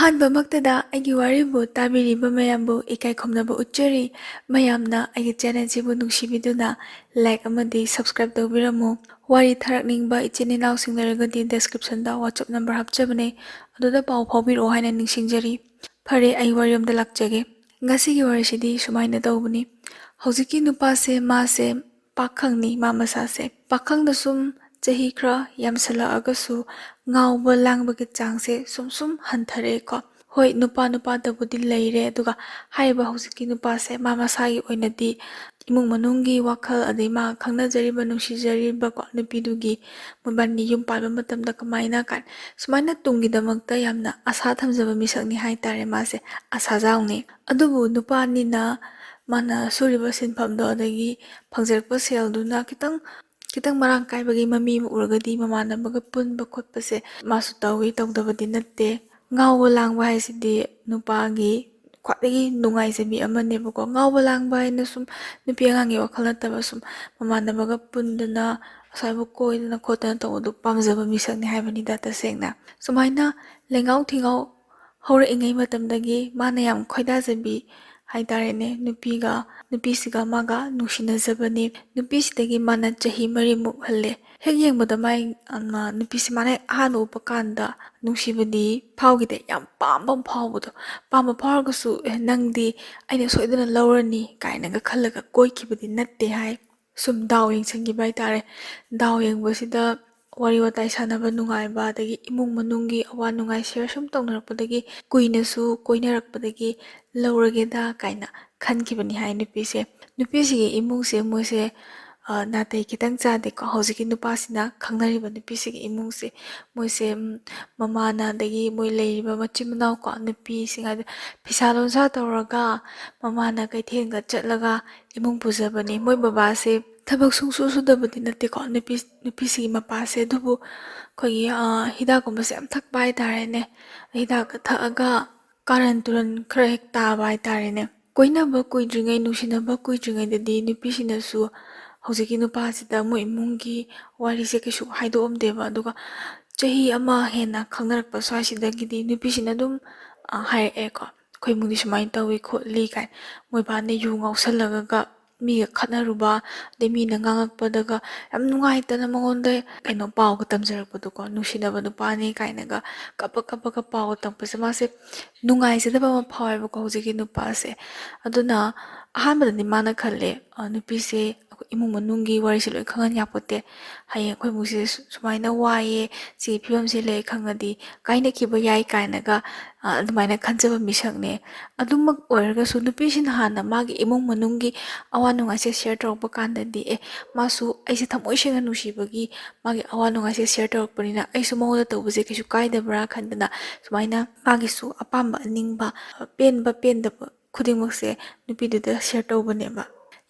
ꯑꯍꯥꯟꯕꯃꯛꯇꯗ ꯑꯩꯒꯤ ꯋꯥꯔꯤꯕꯨ ꯇꯥꯕꯤꯔꯤꯕ ꯃꯌꯥꯝꯕꯨ ꯏꯀꯥꯏ ꯈꯨꯝꯅꯕ ꯎꯠꯆꯔꯤ꯫ ꯃꯌꯥꯝꯅ ꯑꯩꯒꯤ ꯆꯦꯅꯦꯜꯁꯤꯕꯨ ꯅꯨꯡꯁꯤꯕꯤꯗꯨꯅ ꯂꯥꯏꯛ ꯑꯃꯗꯤ ꯁꯕꯁꯀ꯭ꯔꯥꯏꯕ ꯇꯧꯕꯤꯔꯝꯃꯨ꯫ ꯋꯥꯔꯤ ꯊꯥꯔꯛꯅꯤꯡꯕ ꯏꯆꯤꯟ ꯏꯅꯥꯎꯁꯤꯡ ꯂꯩꯔꯒꯗꯤ ꯗꯦꯁꯀ꯭ꯔꯤꯞꯁꯟꯗ ꯋꯥꯆꯞ ꯅꯝꯕꯔ ꯍꯥꯞꯆꯕꯅꯦ, ꯑꯗꯨꯗ ꯄꯥꯎ ꯐꯥꯎꯕꯤꯔꯛꯑꯣ ꯍꯥꯏꯅ ꯅꯤꯡꯁꯤꯡꯖꯔꯤ꯫ ꯐꯔꯦ, ꯑꯩ ꯋꯥꯔꯤꯔꯣꯝꯗ ꯂꯥꯛꯆꯒꯦ꯫ ꯉꯁꯤꯒꯤ ꯋꯥꯔꯤꯁꯤꯗꯤ ꯁꯨꯃꯥꯏꯅ ꯇꯧꯕꯅꯤ꯫ ꯍꯧꯖꯤꯛꯀꯤ ꯅꯨꯄꯥꯁꯦ ꯃꯥꯁꯦ ꯄꯥꯈꯪꯅꯤ, ꯃꯥ ꯃꯁꯥꯁꯦ ꯄꯥꯈꯪꯗ ꯁꯨꯝ ꯆꯍꯤ ꯈꯔ ꯌꯥꯝꯁꯜꯂꯛꯑꯒꯁꯨ ꯉꯥꯎꯕ ꯂꯥꯡꯕꯒꯤ ꯆꯥꯡꯁꯦ ꯁꯨꯝ ꯍꯟꯊꯔꯛꯑꯦꯀꯣ꯫ ꯍꯣꯏ, ꯅꯨꯄꯥꯗꯕꯨꯗꯤ ꯂꯩꯔꯦ, ꯑꯗꯨꯒ ꯍꯥꯏꯔꯤꯕ ꯍꯧꯖꯤꯛꯀꯤ ꯅꯨꯄꯥꯁꯦ ꯃꯥ ꯃꯁꯥꯒꯤ ꯑꯣꯏꯅꯗꯤ ꯏꯃꯨꯡ ꯃꯅꯨꯡꯒꯤ ꯋꯥꯈꯜ, ꯑꯗꯩ ꯃꯥ ꯈꯪꯅꯖꯔꯤꯕ ꯅꯨꯡꯁꯤꯖꯔꯤꯕꯀꯣ ꯅꯨꯄꯤꯗꯨꯒꯤ ꯃꯣꯏꯕꯥꯅꯤ ꯌꯨꯝ ꯄꯥꯟꯕ ꯃꯇꯝꯗ ꯀꯃꯥꯏꯅ ꯁꯨꯃꯥꯏꯅ ꯇꯨꯡꯒꯤꯗꯃꯛꯇ ꯌꯥꯝꯅ ꯑꯁꯥ ꯊꯝꯖꯕ ꯃꯤꯁꯛꯅꯤ ꯍꯥꯏꯇꯥꯔꯦ꯫ ꯃꯥꯁꯦ ꯑꯁꯥꯖꯥꯎꯅꯤ꯫ ꯑꯗꯨꯕꯨ ꯅꯨꯄꯥꯅꯤꯅ ꯃꯥꯅ ꯁꯨꯔꯤꯕ ꯁꯤꯟꯐꯝꯗꯣ ꯑꯗꯒꯤ ꯐꯪꯖꯔꯛꯄ ꯁꯦꯜꯗꯨꯅ ꯈꯤꯇꯪ ꯃꯔꯥꯡ ꯀꯥꯏꯕꯒꯤ ꯃꯃꯤ ꯑꯃ ꯎꯔꯒꯗꯤ ꯃꯃꯥꯟꯅꯕꯒ ꯄꯨꯟꯕ ꯈꯣꯠꯄꯁꯦ ꯃꯥꯁꯨ ꯇꯧꯗꯕꯗꯤ ꯅꯠꯇꯦ꯫ ꯉꯥꯎꯕ ꯂꯥꯡꯕ ꯍꯥꯏꯁꯤꯗꯤ ꯅꯨꯄꯥꯒꯤ ꯈ꯭ꯋꯥꯏꯗꯒꯤ ꯅꯨꯡꯉꯥꯏꯖꯕꯤ ꯑꯃꯅꯦꯕꯀꯣ꯫ ꯉꯥꯎꯕ ꯂꯥꯡꯕ ꯍꯥꯏꯅ ꯁꯨꯝ ꯅꯨꯄꯤ ꯑꯉꯥꯡꯒꯤ ꯋꯥꯈꯜ ꯅꯠꯇꯕ ꯁꯨꯝ ꯃꯃꯥꯟꯅꯕꯒ ꯄꯨꯟꯗꯅ ꯑꯁ꯭ꯋꯥꯏꯕꯨ ꯀꯣꯏꯗꯅ ꯈꯣꯠꯇꯅ ꯇꯧꯕꯗꯨ ꯄꯥꯝꯖꯕ ꯃꯤꯁꯛꯅꯤ ꯍꯥꯏꯕꯅꯤꯗ ꯇꯁꯦꯡꯅ꯫ ꯁꯨꯃꯥꯏꯅ ꯂꯩꯉꯥꯎ ꯊꯤꯉꯥꯎ ꯍꯧꯔꯛꯏꯉꯩ ꯃꯇꯝꯗꯒꯤ ꯃꯥꯅ ꯌꯥꯝ ꯈꯣꯏꯗꯥꯖꯕꯤ ꯍꯥꯏꯇꯥꯔꯦꯅꯦ ꯅꯨꯄꯤꯁꯤꯒ ꯃꯥꯒ ꯅꯨꯡꯁꯤꯅꯖꯕꯅꯤ꯫ ꯅꯨꯄꯤꯁꯤꯗꯒꯤ ꯃꯥꯅ ꯆꯍꯤ 4 ꯍꯜꯂꯦ꯫ ꯍꯦꯛ ꯌꯦꯡꯕꯗ ꯅꯨꯄꯤꯁꯤ ꯃꯥꯅ ꯍꯦꯛ ꯑꯍꯥꯟꯕ ꯎꯕ ꯀꯥꯟꯗ ꯅꯨꯡꯁꯤꯕꯗꯤ ꯐꯥꯎꯈꯤꯗꯦ, ꯌꯥꯝ ꯄꯥꯝꯕ ꯑꯃ ꯐꯥꯎꯕꯗꯣ꯫ ꯄꯥꯝꯕ ꯐꯥꯎꯔꯒꯁꯨ ꯅꯪꯗꯤ ꯑꯩꯅ ꯁꯣꯏꯗꯅ ꯂꯧꯔꯅꯤ ꯀꯥꯏꯅꯒ ꯈꯜꯂꯒ ꯀꯣꯏꯈꯤꯕꯗꯤ ꯅꯠꯇꯦ ꯍꯥꯏ꯫ ꯁꯨꯝ ꯗꯥꯎ ꯌꯦꯡꯁꯤꯟꯈꯤꯕ ꯍꯥꯏꯇꯥꯔꯦ꯫ ꯗꯥꯎ ꯌꯦꯡꯕꯁꯤꯗ ꯋꯥꯔꯤ ꯋꯥꯇꯥꯏ ꯁꯥꯟꯅꯕ ꯅꯨꯡꯉꯥꯏꯕ, ꯑꯗꯒꯤ ꯏꯃꯨꯡ ꯃꯅꯨꯡꯒꯤ ꯑꯋꯥ ꯅꯨꯡꯉꯥꯏ ꯁꯤꯌꯔ ꯁꯨꯝ ꯇꯧꯅꯔꯛꯄꯗꯒꯤ ꯀꯨꯏꯅꯁꯨ ꯀꯣꯏꯅꯔꯛꯄꯗꯒꯤ ꯂꯧꯔꯒꯦꯗ ꯀꯥꯏꯅ ꯈꯟꯈꯤꯕꯅꯤ ꯍꯥꯏ ꯅꯨꯄꯤꯁꯦ꯫ ꯅꯨꯄꯤꯁꯤꯒꯤ ꯏꯃꯨꯡꯁꯦ ꯃꯣꯏꯁꯦ ꯅꯥꯇꯩ ꯈꯤꯇꯪ ꯆꯥꯗꯦꯀꯣ꯫ ꯍꯧꯖꯤꯛꯀꯤ ꯅꯨꯄꯥꯁꯤꯅ ꯈꯪꯅꯔꯤꯕ ꯅꯨꯄꯤꯁꯤꯒꯤ ꯏꯃꯨꯡꯁꯦ ꯃꯣꯏꯁꯦ ꯃꯃꯥꯅ ꯑꯗꯒꯤ ꯃꯣꯏ ꯂꯩꯔꯤꯕ ꯃꯆꯤꯟ ꯃꯅꯥꯎꯀꯣ ꯅꯨꯄꯤꯁꯤꯡ ꯍꯥꯏꯗꯤ ꯐꯤꯁꯥ ꯂꯣꯟꯁꯥ ꯇꯧꯔꯒ ꯃꯃꯥꯅ ꯀꯩꯊꯦꯜꯒ ꯆꯠꯂꯒ ꯏꯃꯨꯡ ꯄꯨꯖꯕꯅꯤ꯫ ꯃꯣꯏ ꯕꯕꯥꯁꯦ ꯊꯕꯛ ꯁꯨꯗꯕꯗꯤ ꯅꯠꯇꯦꯀꯣ ꯅꯨꯄꯤꯁꯤꯒꯤ ꯃꯄꯥꯁꯦ, ꯑꯗꯨꯕꯨ ꯑꯩꯈꯣꯏꯒꯤ ꯍꯤꯗꯥꯛꯀꯨꯝꯕꯁꯦ ꯌꯥꯝ ꯊꯛꯄ ꯍꯥꯏꯇꯥꯔꯦꯅꯦ꯫ ꯍꯤꯗꯥꯛꯀ ꯊꯛꯑꯒ ꯀꯥꯔꯟ ꯇꯨꯔꯟ ꯈꯔ ꯍꯦꯛ ꯇꯥꯕ ꯍꯥꯏꯇꯥꯔꯦꯅꯦ꯫ ꯀꯣꯏꯅꯕ ꯀꯨꯏꯗ꯭ꯔꯤꯉꯩ, ꯅꯨꯡꯁꯤꯅꯕ ꯀꯨꯏꯗ꯭ꯔꯤꯉꯩꯗꯗꯤ ꯅꯨꯄꯤꯁꯤꯅꯁꯨ ꯍꯧꯖꯤꯛꯀꯤ ꯅꯨꯄꯥꯁꯤꯗ ꯃꯣꯏ ꯏꯃꯨꯡꯒꯤ ꯋꯥꯔꯤꯁꯦ ꯀꯩꯁꯨ ꯍꯥꯏꯗꯣꯛꯑꯝꯗꯦꯕ꯫ ꯑꯗꯨꯒ ꯆꯍꯤ ꯑꯃ ꯍꯦꯟꯅ ꯈꯪꯅꯔꯛꯄ ꯁ꯭ꯋꯥꯏꯁꯤꯗꯒꯤꯗꯤ ꯅꯨꯄꯤꯁꯤꯅ ꯑꯗꯨꯝ ꯍꯥꯏꯔꯛꯑꯦꯀꯣ, ꯑꯩꯈꯣꯏ ꯏꯃꯨꯡꯗꯤ ꯁꯨꯃꯥꯏꯅ ꯇꯧꯏ ꯈꯣꯠꯂꯤ ꯀꯥꯏꯅ꯫ ꯃꯣꯏꯕꯥꯅ ꯌꯨ ꯉꯥꯎꯁꯜꯂꯒ ꯃꯤꯒ ꯈꯠꯅꯔꯨꯕ, ꯑꯗꯩ ꯃꯤꯅ ꯉꯥꯡꯉꯛꯄꯗꯒ ꯌꯥꯝ ꯅꯨꯡꯉꯥꯏꯇꯅ ꯃꯉꯣꯟꯗ ꯄꯥꯎꯒ ꯇꯝꯖꯔꯛꯄꯗꯣꯀꯣ, ꯅꯨꯡꯁꯤꯅꯕ ꯅꯨꯄꯥꯅꯤ ꯀꯥꯏꯅꯒ ꯀꯞꯄꯒ ꯄꯥꯎꯒ ꯇꯝꯄꯁꯦ ꯃꯥꯁꯦ ꯅꯨꯡꯉꯥꯏꯖꯗꯕ ꯑꯃ ꯐꯥꯎꯋꯦꯕꯀꯣ ꯍꯧꯖꯤꯛꯀꯤ ꯅꯨꯄꯥꯁꯦ꯫ ꯑꯗꯨꯅ ꯑꯍꯥꯟꯕꯗꯗꯤ ꯃꯥꯅ ꯈꯜꯂꯦ ꯅꯨꯄꯤꯁꯦ ꯑꯩꯈꯣꯏ ꯏꯃꯨꯡ ꯃꯅꯨꯡꯒꯤ ꯋꯥꯔꯤꯁꯦ ꯂꯣꯏ ꯈꯪꯍꯟ ꯌꯥꯄꯣꯠꯇꯦ, ꯍꯌꯦꯡ ꯑꯩꯈꯣꯏ ꯏꯃꯨꯡꯁꯦ ꯁꯨꯃꯥꯏꯅ ꯋꯥꯏꯑꯦ, ꯁꯤꯒꯤ ꯐꯤꯕꯝꯁꯦ ꯂꯩ ꯈꯪꯉꯗꯤ ꯀꯥꯏꯅꯈꯤꯕ ꯌꯥꯏ ꯀꯥꯏꯅꯒ ꯑꯗꯨꯃꯥꯏꯅ ꯈꯟꯖꯕ ꯃꯤꯁꯛꯅꯦ꯫ ꯑꯗꯨꯃꯛ ꯑꯣꯏꯔꯒꯁꯨ ꯅꯨꯄꯤꯁꯤꯅ ꯍꯥꯟꯅ ꯃꯥꯒꯤ ꯏꯃꯨꯡ ꯃꯅꯨꯡꯒꯤ ꯑꯋꯥ ꯅꯨꯡꯉꯥꯏꯁꯦ ꯁꯤꯌꯔ ꯇꯧꯔꯛꯄ ꯀꯥꯟꯗꯗꯤ ꯃꯥꯁꯨ ꯑꯩꯁꯦ ꯊꯃꯣꯏ ꯁꯦꯡꯅ ꯅꯨꯡꯁꯤꯕꯒꯤ ꯃꯥꯒꯤ ꯑꯋꯥ ꯅꯨꯡꯉꯥꯏꯁꯦ ꯁꯤꯌꯔ ꯇꯧꯔꯛꯄꯅꯤꯅ ꯑꯩꯁꯨ ꯃꯉꯣꯟꯗ ꯇꯧꯕꯁꯦ ꯀꯩꯁꯨ ꯀꯥꯏꯗꯕ꯭ꯔꯥ ꯈꯟꯗꯅ ꯁꯨꯃꯥꯏꯅ ꯃꯥꯒꯤꯁꯨ ꯑꯄꯥꯝꯕ ꯑꯅꯤꯡꯕ ꯄꯦꯟꯕ ꯄꯦꯟꯗꯕ ꯈꯨꯗꯤꯡꯃꯛꯁꯦ ꯅꯨꯄꯤꯗꯨꯗ ꯁꯤꯌꯔ ꯇꯧꯕꯅꯦꯕ꯫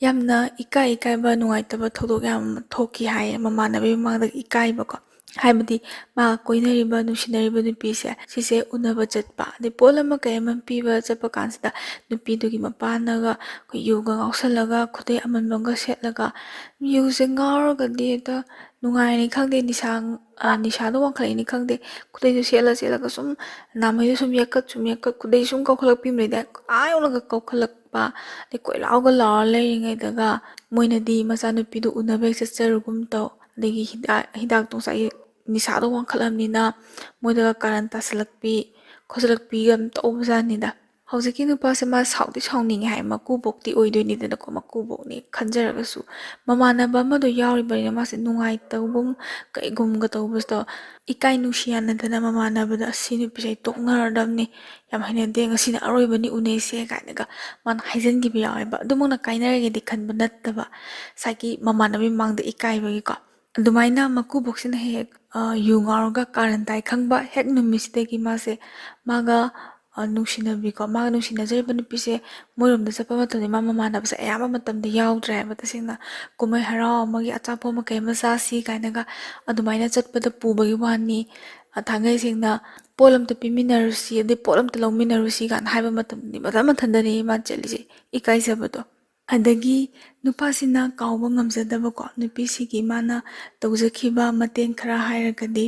ꯌꯥꯝꯅ ꯏꯀꯥꯏꯕ ꯅꯨꯡꯉꯥꯏꯇꯕ ꯊꯧꯗꯣꯛ ꯌꯥꯝ ꯊꯣꯛꯈꯤ ꯍꯥꯏꯌꯦ ꯃꯃꯥꯟꯅꯕꯤ ꯃꯃꯥꯡꯗ ꯏꯀꯥꯏꯕꯀꯣ꯫ ꯍꯥꯏꯕꯗꯤ ꯃꯥ ꯀꯣꯏꯅꯔꯤꯕ ꯅꯨꯡꯁꯤꯅꯔꯤꯕ ꯅꯨꯄꯤꯁꯦ ꯁꯤꯁꯦ ꯎꯅꯕ ꯆꯠꯄ, ꯑꯗꯩ ꯄꯣꯠ ꯑꯃ ꯀꯩ ꯑꯃ ꯄꯤꯕ ꯆꯠꯄ ꯀꯥꯟꯁꯤꯗ ꯅꯨꯄꯤꯗꯨꯒꯤ ꯃꯄꯥꯅꯒ ꯑꯩꯈꯣꯏ ꯌꯨꯒ ꯉꯥꯎꯁꯜꯂꯒ ꯈꯨꯗꯩ ꯑꯃꯟꯕꯒ ꯁꯦꯠꯂꯒ ꯌꯨꯁꯦ ꯉꯥꯎꯔꯒꯗꯤ ꯍꯦꯛꯇ ꯅꯨꯡꯉꯥꯏꯔꯅꯤ ꯈꯪꯗꯦ, ꯅꯤꯁꯥꯗꯣ ꯋꯥꯡꯈꯠꯂꯛꯏꯅꯤ ꯈꯪꯗꯦ, ꯈꯨꯗꯩꯗꯨ ꯁꯦꯠꯂꯒ ꯁꯨꯝ ꯅꯥꯃꯩꯗꯨ ꯁꯨꯝ ꯌꯦꯛꯀꯠ ꯈꯨꯗꯩ ꯁꯨꯝ ꯀꯧꯈꯠꯂꯛꯄꯤꯕꯗꯩꯗꯤ ꯌꯧꯅꯒ ꯀꯧꯈꯠꯂꯛꯄ, ꯑꯗꯩ ꯀꯣꯏꯂꯥꯎꯒ ꯂꯥꯎꯔ ꯂꯩꯔꯤꯉꯩꯗꯒ ꯃꯣꯏꯅꯗꯤ ꯃꯆꯥꯅꯨꯄꯤꯗꯨ ꯎꯅꯕ ꯍꯦꯛ ꯆꯠꯆꯔꯨꯒꯨꯝ ꯇꯧ, ꯑꯗꯒꯤ ꯍꯤꯗꯥꯛꯇꯣ ꯉꯁꯥꯏꯒꯤ ꯅꯤꯁꯥꯗꯣ ꯋꯥꯡꯈꯠꯂꯕꯅꯤꯅ ꯃꯣꯏꯗꯒ ꯀꯥꯔꯟ ꯇꯥꯁꯜꯂꯛꯄꯤ ꯈꯣꯠꯆꯜꯂꯛꯄꯤꯒ ꯇꯧꯕꯖꯥꯠꯅꯤꯗ꯫ ꯍꯧꯖꯤꯛꯀꯤ ꯅꯨꯄꯥꯁꯦ ꯃꯥ ꯁꯥꯎꯗꯤ ꯁꯥꯎꯅꯤꯡꯉꯦ ꯍꯥꯏ, ꯃꯀꯨꯕꯣꯛꯇꯤ ꯑꯣꯏꯗꯣꯏꯅꯤꯗꯅꯀꯣ, ꯃꯀꯨꯕꯣꯛꯅꯤ ꯈꯟꯖꯔꯒꯁꯨ ꯃꯃꯥꯟꯅꯕ ꯑꯃꯗꯣ ꯌꯥꯎꯔꯤꯕꯅꯤꯅ ꯃꯥꯁꯦ ꯅꯨꯡꯉꯥꯏꯇꯒꯨꯝ ꯀꯩꯒꯨꯝꯒ ꯇꯧꯕꯁꯤꯗꯣ ꯏꯀꯥꯏ ꯅꯨꯡꯁꯤ ꯌꯥꯅꯗꯅ ꯃꯃꯥꯟꯅꯕꯗ ꯑꯁꯤ ꯅꯨꯄꯤꯁꯦ ꯑꯩ ꯇꯣꯛꯅꯔꯗꯕꯅꯤ, ꯌꯥꯝ ꯍꯩꯅꯗꯦ, ꯉꯁꯤꯅ ꯑꯔꯣꯏꯕꯅꯤ ꯎꯅꯩꯁꯦ ꯀꯥꯏꯅꯒ ꯃꯥꯅ ꯍꯥꯏꯖꯤꯟꯈꯤꯕ ꯌꯥꯎꯋꯦꯕ꯫ ꯑꯗꯨꯃꯛꯅ ꯀꯥꯏꯅꯔꯒꯦꯗꯤ ꯈꯟꯕ ꯅꯠꯇꯕ, ꯉꯁꯥꯏꯒꯤ ꯃꯃꯥꯟꯅꯕꯤ ꯃꯃꯥꯡꯗ ꯏꯀꯥꯏꯕꯒꯤꯀꯣ꯫ ꯑꯗꯨꯃꯥꯏꯅ ꯃꯀꯨꯕꯣꯛꯁꯤꯅ ꯍꯦꯛ ꯌꯨ ꯉꯥꯎꯔꯒ ꯀꯥꯔꯟ ꯇꯥꯏ ꯈꯪꯕ ꯍꯦꯛ ꯅꯨꯃꯤꯠꯁꯤꯗꯒꯤ ꯃꯥꯁꯦ ꯃꯥꯒ ꯃꯥꯒ ꯅꯨꯡꯁꯤꯅꯖꯔꯤꯕ ꯅꯨꯄꯤꯁꯦ ꯃꯣꯏꯔꯣꯝꯗ ꯆꯠꯄ ꯃꯇꯝꯗ ꯃꯥ ꯃꯃꯥꯟꯅꯕꯁꯦ ꯑꯌꯥꯝꯕ ꯃꯇꯝꯗ ꯌꯥꯎꯗ꯭ꯔꯦ ꯍꯥꯏꯕ꯫ ꯇꯁꯦꯡꯅ ꯀꯨꯝꯍꯩ ꯍꯔꯥꯎ ꯑꯃꯒꯤ ꯑꯆꯥꯄꯣꯠ ꯑꯃ ꯀꯩ ꯑꯃ ꯆꯥꯁꯤ ꯀꯥꯏꯅꯒ ꯑꯗꯨꯃꯥꯏꯅ ꯆꯠꯄꯗ ꯄꯨꯕꯒꯤ ꯋꯥꯅꯤ, ꯊꯥꯡꯉꯩ ꯁꯦꯡꯅ ꯄꯣꯠ ꯑꯝꯇ ꯄꯤꯃꯤꯟꯅꯔꯨꯁꯤ ꯑꯗꯩ ꯄꯣꯠ ꯑꯝꯇ ꯂꯧꯃꯤꯟꯅꯔꯨꯁꯤ ꯀꯥꯏꯅ ꯍꯥꯏꯕ ꯃꯇꯝꯗꯗꯤ ꯃꯊꯟꯗꯅꯤ ꯃꯥ ꯆꯠꯂꯤꯁꯦ, ꯏꯀꯥꯏꯖꯕꯗꯣ꯫ ꯑꯗꯒꯤ ꯅꯨꯄꯥꯁꯤꯅ ꯀꯥꯎꯕ ꯉꯝꯖꯗꯕꯀꯣ ꯅꯨꯄꯤꯁꯤꯒꯤ ꯃꯥꯅ ꯇꯧꯖꯈꯤꯕ ꯃꯇꯦꯡ ꯈꯔ ꯍꯥꯏꯔꯒꯗꯤ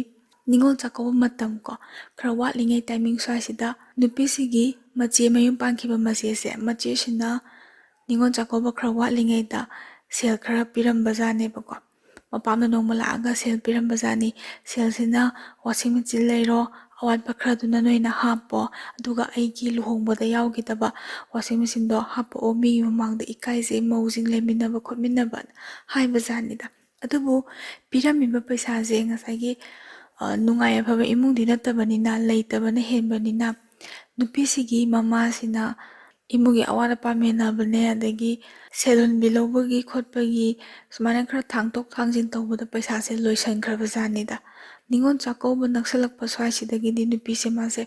ꯅꯤꯉꯣꯜ ꯆꯥꯛꯀꯧꯕ ꯃꯇꯝ ꯀꯣ ꯈꯔ ꯋꯥꯠꯂꯤꯉꯩ ꯇꯥꯏꯃꯤꯡ ꯁ꯭ꯋꯥꯏꯁꯤꯗ ꯅꯨꯄꯤꯁꯤꯒꯤ ꯃꯆꯦ ꯃꯌꯨꯝ ꯄꯥꯟꯈꯤꯕ ꯃꯆꯦꯁꯤꯅ ꯅꯤꯉꯣꯜ ꯆꯥꯛꯀꯧꯕ ꯈꯔ ꯋꯥꯠꯂꯤꯉꯩꯗ ꯁꯦꯜ ꯈꯔ ꯄꯤꯔꯝꯕꯖꯥꯠꯅꯦꯕꯀꯣ ꯃꯄꯥꯝꯗ ꯅꯣꯡꯃ ꯂꯥꯛꯑꯒ ꯁꯦꯜ ꯄꯤꯔꯝꯕꯖꯥꯠꯅꯤ ꯁꯦꯜꯁꯤꯅ ꯋꯥꯁꯤꯡ ꯃꯦꯆꯤꯟ ꯂꯩꯔꯣ ꯑꯋꯥꯠꯄ खरदुना नोइना हापो अदुगा अइगी लुहोंगबदा याउगिदबा वाशिंग मशीन दो हापो मी ममांगदा इकाइजे मौजिंग लेमिनबा खोमिनबा हाइबा जानिदा अदुबु पिरामिबा पैसाजे ngasagi नुंगाय अफबा इमुंगदि नत्तबनिना लेइतबना हेनबनिना नुपिसिगी ममासिना इमुगी अवादा पामेनाबने अदगी सेलुन बिलौबगी खोटपगी सुमाना खरा थांगतोक थांजिन तौबदा पैसासे लोइसनख्रबा जानिदा निंगोन चाकौबा नक्सलकपा स्वाइसिदगिदि नुपिसे मासे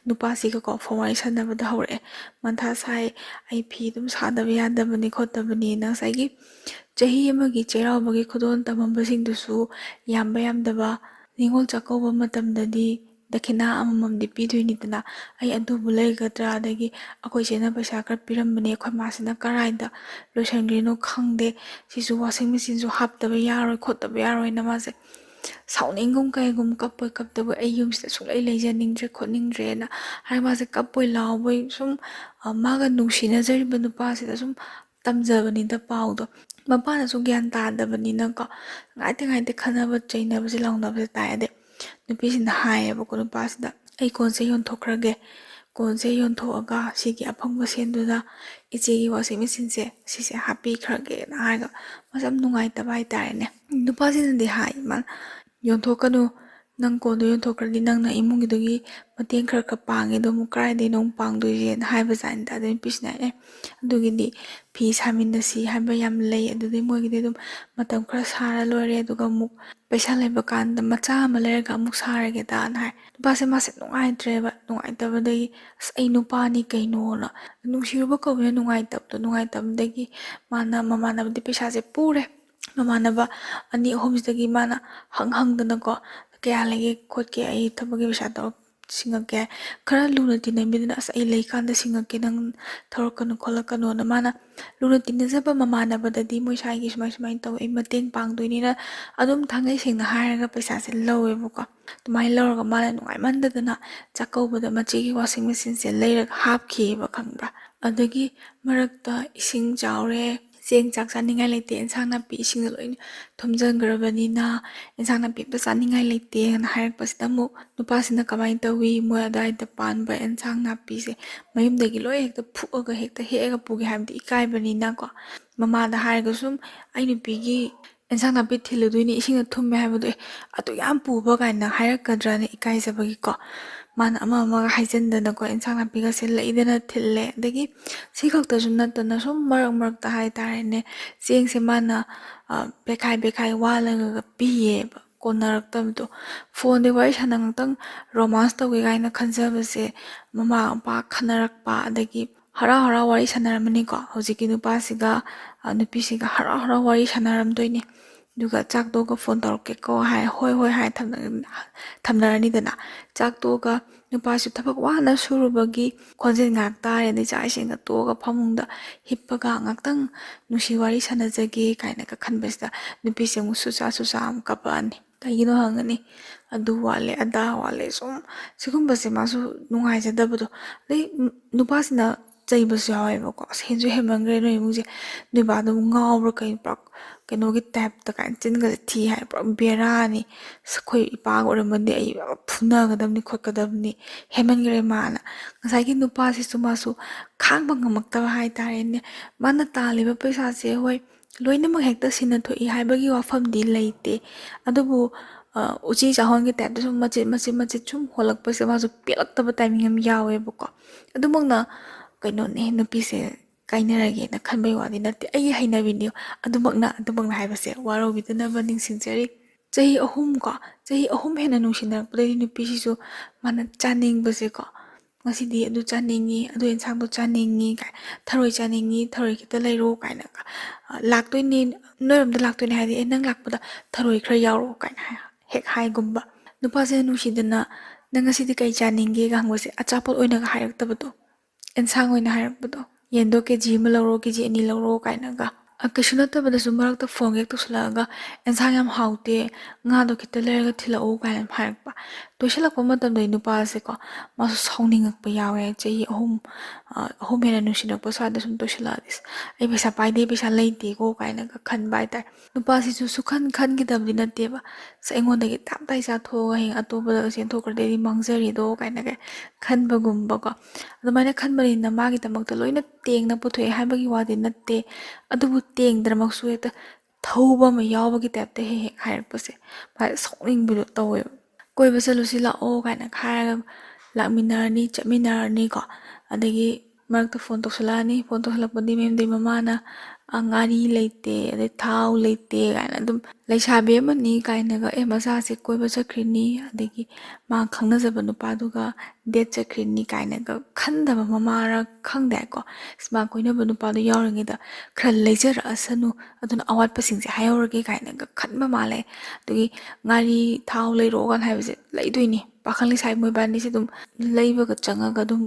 नुपासिगा को फवाई सनबदा हौरे मंथा साइ आई फी दुम सादबा यादबनी खोटबनी नसाइगी चही अमगी चेरावबगी खुदोन तमंबसिंगदुसु यामबा यामदबा निंगोल चाकौबा मतमददी दखिना अमममदि पिदुइनिदना आई अदुबु लेगद्रा अदगी अखोइ सेना पैसा खर पिरमबने अखोइ मासिना कराइदा लोइसनग्रिनो खंगदे सिसु वाशिंग मशीन सु हापतबा यारोय खोटबा यारोय नमासे साउनिंगुम कैगुम कप्पोय कप्तबो आई युमसिदा सुलै लेजनिंग्रे खोनिंग्रेना हाय मासे कप्पोय लावबोय सुम मागा नुंसिनजरिबा नुपासिदा सुम तमजबनिदा पाउदो मपाना सु ज्ञान तादबनिना को ngaite ngaite खनबा चैनबसे लाउनबसे तायदे नुपिसिना हायबको नुपासिदा आई कोनसे योंथोखरगे कोनसे योंथोअगा सिगी अफंगबा सेंदुदा इचेगी वाशिंग मशीन से सिसे हापी खरगे ना हायगा मसम नुंगाइतबा हाइतारेने नुपासिनदि हाय मान योंथोकनु नंग कोदो योंथोखरदि नंगना इमुंगिदुगी मतेंग खर खर पांगे दो मुक्राइदे नोंग पांगदुजे हाइबा जानिदा अदुनि पिसिना अदुगिदि फी सामिनसी हाइबा याम लई अदुदि मोगिदि दुम मतम खर सारा लोरे अदुगा मुक पैसा लेबा कांदा मचा अमा लेरगा अमुक सारगे दान हाय नुपासे मासे नुंगाइद्रेबा नुंगाइतबदगी अस आई नुपानी कैनोना नुंसिरुबा कौबे नुंगाइतबदगी माना ममानबदि पैसासे पूरे ममानबा अनि अहुमसदगी माना हंगदनको क्या लगे खोटके आई थबगे पैसा तो सिंगके खरा लुना तिनबिदना अस आई लेकांदा सिंगके नंग थरकनु खोलकनु न माना लुना तिनजबा ममानबददी मोइसाइगी सुमाइ तौ आई मतेंग पांगदोइनिना अदुम थांगै सेंगना हायरगा पैसा से लौवेबको तुमाइ लौरगा माना नुंगाइ मंददना चाकौबदा मचेगी वाशिंग मशीन से लेरगा हापखिबा खंगब्रा अदगी मरक्ता इसिंग चावरे चेंग चाक चानिंगाइ लेते इंसांग नापी इसिंग लोइन थुमजंग्रबनिना इंसांग नापी अम्ता चानिंगाइ लेते हन हायरकपसिदा मु नुपासिना कमाइ तौवी मोय अदाइदा पानबा इंसांग नापीसे मयुमदगी लोइ हेक्ता फुअगा हेक्ता हेगा पुगे हाबदि इकाइबनिना को ममादा हायरगा सुम आई नुपीगी इंसांग नापी थिलुदुइनि इसिंग थुम्मे हाबदो अतु याम पुबा काइना हायरकद्राने इकाइजबगी को माना अमा अमा हाइजनदना को इंसांग नापीगा से लेइदना थिल्ले दगी सिखक्तसु नत्तना सुम मरक मरकता हाइतारेने चेंग से माना बेखाइ बेखाइ वालगा पियेबा कोनरक्तबदो फोन दे वाइ सानंगतंग रोमांस तौगे गाइना खंजबसे ममा पा खनरकपा अदगी हरा हरा वारी सानरमनी को हौजिकी नुपासिगा नुपिसिगा हरा हरा वारी सानरमदोइने दुगा चाकदोगा फोन तौरके को हाय होय होय हाय थमनरनिदना चाकदोगा नुपासु थबक वाना सुरुबगी खोंजेन ngak तारे दे चाइसेंगा तोगा फमुंगदा हिप्पगा ngakतंग नुसी वारी सानजगे काइना का खनबसदा नुपिसे मु सुसा am कपानी कहिनो हंगनी अदु वाले अदा वाले सुम सिगुंबसे मासु नुंगाइजदबदो दे नुपासिना चैबसु यावेबको सेंजु हेमंग्रे no इमुजे नुबादो ngaubra kai pak kenogi tap ta kan chinga thi hai pra berani khoi ipang oramande ai phuna gadamni khokadamni hemangre mana ngasai gi nupa si sumasu khang bangamakta hai tarene mana taliba paisa se hoi loina ma hekta sina thoi haibagi wafam di leite adubu uchi jahon gi tap sum machi chum holak pase masu pelakta ba timing am yawe boko adumangna kaino ne nupi se kainarage na khanbai wadi nate ai hainabini adumangna haibase waro bidana baning sinjari chahi ahum hena nungsinar pudai nupi sisu mana chaning base ko ngasidi adu chaningi adu insang do chaningi ka tharoi kita leiro kaina ka laktoini noyamda laktoini hadi enang lakpada tharoi khra yauro kaina hek hai gumba nupa se nusidana nangasidi kai chaningi ga hangwase achapol oina ga hairak tabado insang oina hairak bado yendo ke ji ma loro ke ji ani loro kaina ga ꯀꯩꯁꯨ ꯅꯠꯇꯕꯗꯁꯨ ꯃꯔꯛꯇ phone ꯍꯦꯛ ꯇꯧꯁꯤꯜꯂꯛꯑꯒ ꯑꯦꯟꯁꯥꯡ ꯌꯥꯝ ꯍꯥꯎꯇꯦ ꯉꯥꯗꯣ ꯈꯤꯇ ꯂꯩꯔꯒ ꯊꯤꯜꯂꯛꯎ ꯀꯥꯏꯅ ꯍꯥꯏꯔꯛꯄ ꯇꯣꯏꯁꯤꯜꯂꯛꯄ ꯃꯇꯝꯗ ꯅꯨꯄꯥꯁꯦꯀꯣ ꯃꯥꯁꯨ ꯁꯥꯎꯅꯤꯡꯉꯛꯄ ꯌꯥꯎꯋꯦ ꯆꯍꯤ ꯑꯍꯨꯝ ꯍꯦꯟꯅ ꯅꯨꯡꯁꯤꯅꯛꯄ ꯁ꯭ꯋꯥꯏꯗ ꯁꯨꯝ ꯇꯣꯏꯁꯤꯜꯂꯛꯑꯗꯤ ꯑꯩ ꯄꯩꯁꯥ ꯄꯥꯏꯗꯦ ꯄꯩꯁꯥ ꯂꯩꯇꯦꯀꯣ ꯀꯥꯏꯅꯒ ꯈꯟꯕ ꯍꯥꯏꯇꯥꯔꯦ ꯅꯨꯄꯥꯁꯤꯁꯨ ꯈꯟꯈꯤꯗꯕꯗꯤ ꯅꯠꯇꯦꯕ ꯑꯩꯉꯣꯟꯗꯒꯤ ꯇꯞꯇꯥꯏ ꯆꯥꯊꯣꯛꯑꯒ ꯍꯌꯦꯡ ꯑꯇꯣꯞꯄꯗ ꯆꯦꯟꯊꯣꯛꯈ꯭ꯔꯗꯤ ꯑꯩꯗꯤ ꯃꯥꯡꯖꯔꯤꯗꯣ ꯀꯥꯏꯅꯒ ꯈꯟꯕꯒꯨꯝꯕꯀꯣ ꯑꯗꯨꯃꯥꯏꯅ ꯈꯟꯕꯅꯤꯅ ꯃꯥꯒꯤꯗꯃꯛꯇ ꯂꯣꯏꯅ ꯇꯦꯡꯅ ꯄꯨꯊꯣꯛꯑꯦ ꯍꯥꯏꯕꯒꯤ ꯋꯥꯗꯤ ꯅꯠꯇꯦ ꯑꯗꯨꯕꯨ ꯇꯦꯡꯗ꯭ꯔꯃꯛꯁꯨ ꯍꯦꯛꯇ ꯊꯧꯕ ꯑꯃ ꯌꯥꯎꯕꯒꯤ ꯇꯥꯏꯞꯇ ꯍꯦꯛ ꯍꯦꯛ ꯍꯥꯏꯔꯛꯄꯁꯦ ꯃꯥꯁꯦ ꯁꯥꯎꯅꯤꯡꯕꯗꯣ ꯇꯧꯋꯦꯕ ꯀꯣꯏꯕ ꯆꯠꯂꯨꯁꯤ ꯂꯥꯛꯑꯣ ꯀꯥꯏꯅ ꯍꯥꯏꯔꯒ ꯂꯥꯛꯃꯤꯟꯅꯔꯅꯤ ꯆꯠꯃꯤꯟꯅꯔꯅꯤꯀꯣ ꯑꯗꯒꯤ ꯃꯔꯛꯇ ꯐꯣꯟ ꯇꯧꯁꯤꯜꯂꯛꯑꯅꯤ ꯐꯣꯟ ꯇꯧꯁꯤꯜꯂꯛꯄꯗꯤ ꯃꯌꯨꯝꯗꯩ ꯃꯃꯥꯅ ꯉꯥꯔꯤ ꯂꯩꯇꯦ ꯑꯗꯩ ꯊꯥꯎ ꯂꯩꯇꯦ ꯀꯥꯏꯅ ꯑꯗꯨꯝ ꯂꯩꯁꯥꯕꯤ ꯑꯃꯅꯤ ꯀꯥꯏꯅꯒ ꯃꯆꯥꯁꯦ ꯀꯣꯏꯕ ꯆꯠꯈ꯭ꯔꯤꯅꯤ ꯑꯗꯒꯤ ꯃꯥ ꯈꯪꯅꯖꯕ ꯅꯨꯄꯥꯗꯨꯒ ꯗꯦꯠ ꯆꯠꯈ꯭ꯔꯤꯅꯤ ꯀꯥꯏꯅꯒ ꯈꯟꯗꯕ ꯃꯃꯥꯔ ꯈꯪꯗꯦꯀꯣ ꯃꯥ ꯀꯣꯏꯅꯕ ꯅꯨꯄꯥꯗꯣ ꯌꯥꯎꯔꯤꯉꯩꯗ ꯈꯔ ꯂꯩꯖꯔꯛꯑꯁꯅꯨ ꯑꯗꯨꯅ ꯑꯋꯥꯠꯄꯁꯤꯡꯁꯦ ꯍꯥꯏꯍꯧꯔꯒꯦ ꯀꯥꯏꯅꯒ ꯈꯟꯕ ꯃꯥꯜꯂꯦ ꯑꯗꯒꯤ ꯉꯥꯔꯤ ꯊꯥꯎ ꯂꯩꯔꯛꯑꯣꯒ ꯍꯥꯏꯕꯁꯦ ꯂꯩꯗꯣꯏꯅꯤ ꯄꯥꯈꯪ ꯂꯩꯁꯥꯕꯤ ꯃꯣꯏꯕꯥꯅꯤꯁꯦ ꯑꯗꯨꯝ ꯂꯩꯕꯒ ꯆꯪꯉꯒ ꯑꯗꯨꯝ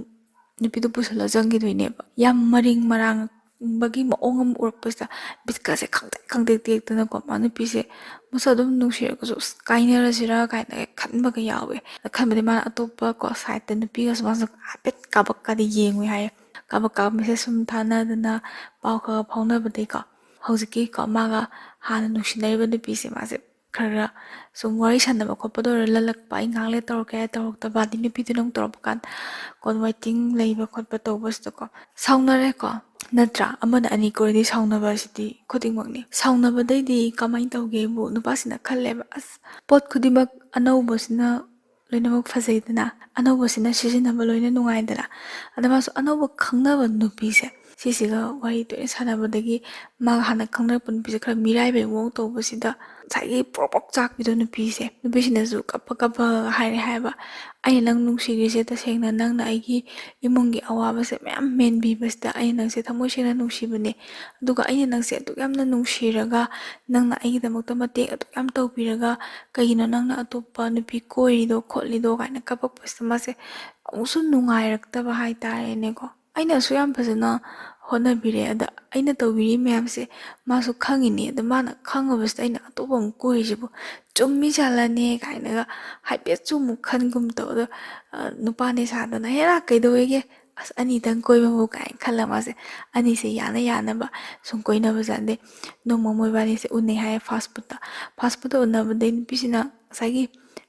ꯅꯨꯄꯤꯗꯣ ꯄꯨꯁꯜꯂ ꯆꯪꯈꯤꯗꯣꯏꯅꯦꯕ ꯌꯥꯝ ꯃꯔꯤꯡ ꯃꯔꯥꯡꯕꯒꯤ ꯃꯑꯣꯡ ꯑꯃ ꯎꯔꯛꯄꯁꯤꯗ ꯕꯤꯠꯀꯁꯦ ꯈꯪꯇꯦꯛ ꯈꯪꯇꯦꯛ ꯇꯦꯛꯇꯅꯀꯣ ꯃꯥ ꯅꯨꯄꯤꯁꯦ ꯃꯁꯛ ꯑꯗꯨꯝ ꯅꯨꯡꯁꯤꯔꯒꯁꯨ ꯀꯥꯏꯅꯔꯁꯤꯔꯥ ꯀꯥꯏꯅ ꯈꯟꯕꯒ ꯌꯥꯎꯋꯦ ꯈꯟꯕꯗꯤ ꯃꯥꯅ ꯑꯇꯣꯞꯄ ꯀꯣ ꯁꯥꯏꯠꯇ ꯅꯨꯄꯤꯒꯁꯨ ꯃꯥꯁꯨ ꯍꯥꯏꯐꯦꯠ ꯀꯥꯕꯛꯀꯗꯤ ꯌꯦꯡꯉꯨ ꯍꯥꯏꯌꯦ ꯀꯥꯕꯛ ꯃꯦꯁꯦꯖ ꯁꯨꯝ ꯊꯥꯅꯗꯅ ꯄꯥꯎ ꯈꯔ ꯐꯥꯎꯅꯕꯗꯒꯤꯀꯣ ꯍꯧꯖꯤꯛꯀꯤꯀꯣ ꯃꯥꯒ ꯍꯥꯟꯅ ꯅꯨꯡꯁꯤꯅꯔꯤꯕ ꯅꯨꯄꯤꯁꯦ ꯃꯥꯁꯦ ꯈꯔ ꯁꯨꯝ ꯋꯥꯔꯤ ꯁꯥꯟꯅꯕ ꯈꯣꯠꯄꯗ ꯑꯣꯏꯔꯣ ꯂꯜꯂꯛꯄ ꯑꯩ ꯉꯥꯡ ꯂꯩ ꯇꯧꯔꯛꯀꯦ ꯇꯧꯔꯛꯇꯕ ꯑꯗꯩ ꯅꯨꯄꯤꯗꯨꯅ ꯑꯃꯨꯛ ꯇꯧꯔꯛꯄ ꯀꯥꯟꯗ ꯀꯣꯟ ꯋaiting ꯂꯩꯕ ꯈꯣꯠꯄ ꯇꯧꯕꯁꯤꯗꯀꯣ ꯁꯥꯎꯅꯔꯦꯀꯣ ꯅꯠꯇ꯭ꯔꯥ ꯑꯃꯅ ꯑꯅꯤ ꯀꯣꯏꯔꯗꯤ ꯁꯥꯎꯅꯕ ꯑꯁꯤꯗꯤ ꯈꯨꯗꯤꯡꯃꯛꯅꯤ ꯁꯥꯎꯅꯕꯗꯩꯗꯤ ꯀꯃꯥꯏꯅ ꯇꯧꯒꯦꯕꯨ ꯅꯨꯄꯥꯁꯤꯅ ꯈꯜꯂꯦꯕ ꯑꯁ ꯄꯣꯠ ꯈꯨꯗꯤꯡꯃꯛ ꯑꯅꯧꯕꯁꯤꯅ ꯂꯣꯏꯅꯃꯛ ꯐꯖꯩꯗꯅ ꯑꯅꯧꯕꯁꯤꯅ ꯁꯤꯖꯤꯟꯅꯕ ꯂꯣꯏꯅ ꯅꯨꯡꯉꯥꯏꯗꯅ ꯑꯗ ꯃꯥꯁꯨ ꯑꯅꯧꯕ ꯈꯪꯅꯕ ꯅꯨꯄꯤꯁꯦ ꯁꯤꯁꯤꯒ ꯋꯥꯔꯤ ꯇꯣꯏꯅ ꯁꯥꯟꯅꯕꯗꯒꯤ ꯃꯥꯒ ꯍꯥꯟꯅ ꯈꯪꯅꯔꯛꯄ ꯅꯨꯄꯤꯁꯦ ꯈꯔ ꯃꯤꯔꯥꯏꯕꯩ ꯃꯑꯣꯡ ꯇꯧꯕꯁꯤꯗ ꯉꯁꯥꯏꯒꯤ ꯄ꯭ꯔꯣꯛ ꯄ꯭ꯔꯣꯛ ꯆꯥꯛꯄꯤꯗꯣ ꯅꯨꯄꯤꯁꯤꯅꯁꯨ ꯀꯞꯄ ꯍꯥꯏꯔꯦ ꯍꯥꯏꯕ ꯑꯩꯅ ꯅꯪ ꯅꯨꯡꯁꯤꯔꯤꯁꯦ ꯇꯁꯦꯡꯅ ꯅꯪꯅ ꯑꯩꯒꯤ ꯏꯃꯨꯡꯒꯤ ꯑꯋꯥꯕꯁꯦ ꯃꯌꯥꯝ ꯃꯦꯟꯕꯤꯕꯁꯤꯗ ꯑꯩꯅ ꯅꯪꯁꯦ ꯊꯃꯣꯏ ꯁꯦꯡꯅ ꯅꯨꯡꯁꯤꯕꯅꯦ ꯑꯗꯨꯒ ꯑꯩꯅ ꯅꯪꯁꯦ ꯑꯗꯨꯛ ꯌꯥꯝꯅ ꯅꯨꯡꯁꯤꯔꯒ ꯅꯪꯅ ꯑꯩꯒꯤꯗꯃꯛꯇ ꯃꯇꯦꯡ ꯑꯗꯨꯛ ꯌꯥꯝ ꯇꯧꯕꯤꯔꯒ ꯀꯩꯒꯤꯅꯣ ꯅꯪꯅ ꯑꯇꯣꯞꯄ ꯅꯨꯄꯤ ꯀꯣꯏꯔꯤꯗꯣ ꯈꯣꯠꯂꯤꯗோ ꯀꯥꯏꯅ ꯀꯞꯄꯛꯄꯁꯤꯗ ꯃꯥꯁꯦ ꯑꯃꯨꯛꯁꯨ ꯅꯨꯡꯉꯥꯏꯔꯛꯇꯕ ꯍꯥꯏꯇꯥꯔꯦꯅꯦꯀꯣ ꯑꯩꯅꯁꯨ ꯌꯥꯝ ꯐꯖꯅ ꯍꯣꯠꯅꯕꯤꯔꯦ ꯑꯗ ꯑꯩꯅ ꯇꯧꯕꯤꯔꯤ ꯃꯌꯥꯝꯁꯦ ꯃꯥꯁꯨ ꯈꯪꯉꯤꯅꯤ ꯑꯗ ꯃꯥꯅ ꯈꯪꯉꯕꯁꯤꯗ ꯑꯩꯅ ꯑꯇꯣꯞꯄ ꯑꯃꯨꯛ ꯀꯣꯏꯔꯤꯁꯤꯕꯨ ꯆꯨꯝꯃꯤ ꯆꯥꯜꯂꯅꯤ ꯀꯥꯏꯅꯒ ꯍꯥꯏꯐꯦꯠꯁꯨ ꯑꯃꯨꯛ ꯈꯟꯒꯨꯝ ꯇꯧ ꯑꯗꯣ ꯅꯨꯄꯥꯅꯦ ꯁꯥꯗꯅ ꯍꯦꯔꯥ ꯀꯩꯗꯧꯋꯦꯒꯦ ꯑꯁ ꯑꯅꯤꯇꯪ ꯀꯣꯏꯕꯕꯨ ꯀꯥꯏꯅ ꯈꯜꯂ ꯃꯥꯁꯦ ꯑꯅꯤꯁꯦ ꯌꯥꯅꯕ ꯁꯨꯝ ꯀꯣꯏꯅꯕꯖꯥꯠꯅꯦ ꯅꯣꯡꯃ ꯃꯣꯏꯕꯥꯅꯤꯁꯦ ꯎꯅꯩ ꯍꯥꯏꯌꯦ ꯐꯥꯁ ꯐꯨꯗꯇ ꯎꯅꯕꯗꯩ ꯅꯨꯄꯤꯁꯤꯅ ꯉꯁꯥꯏꯒꯤ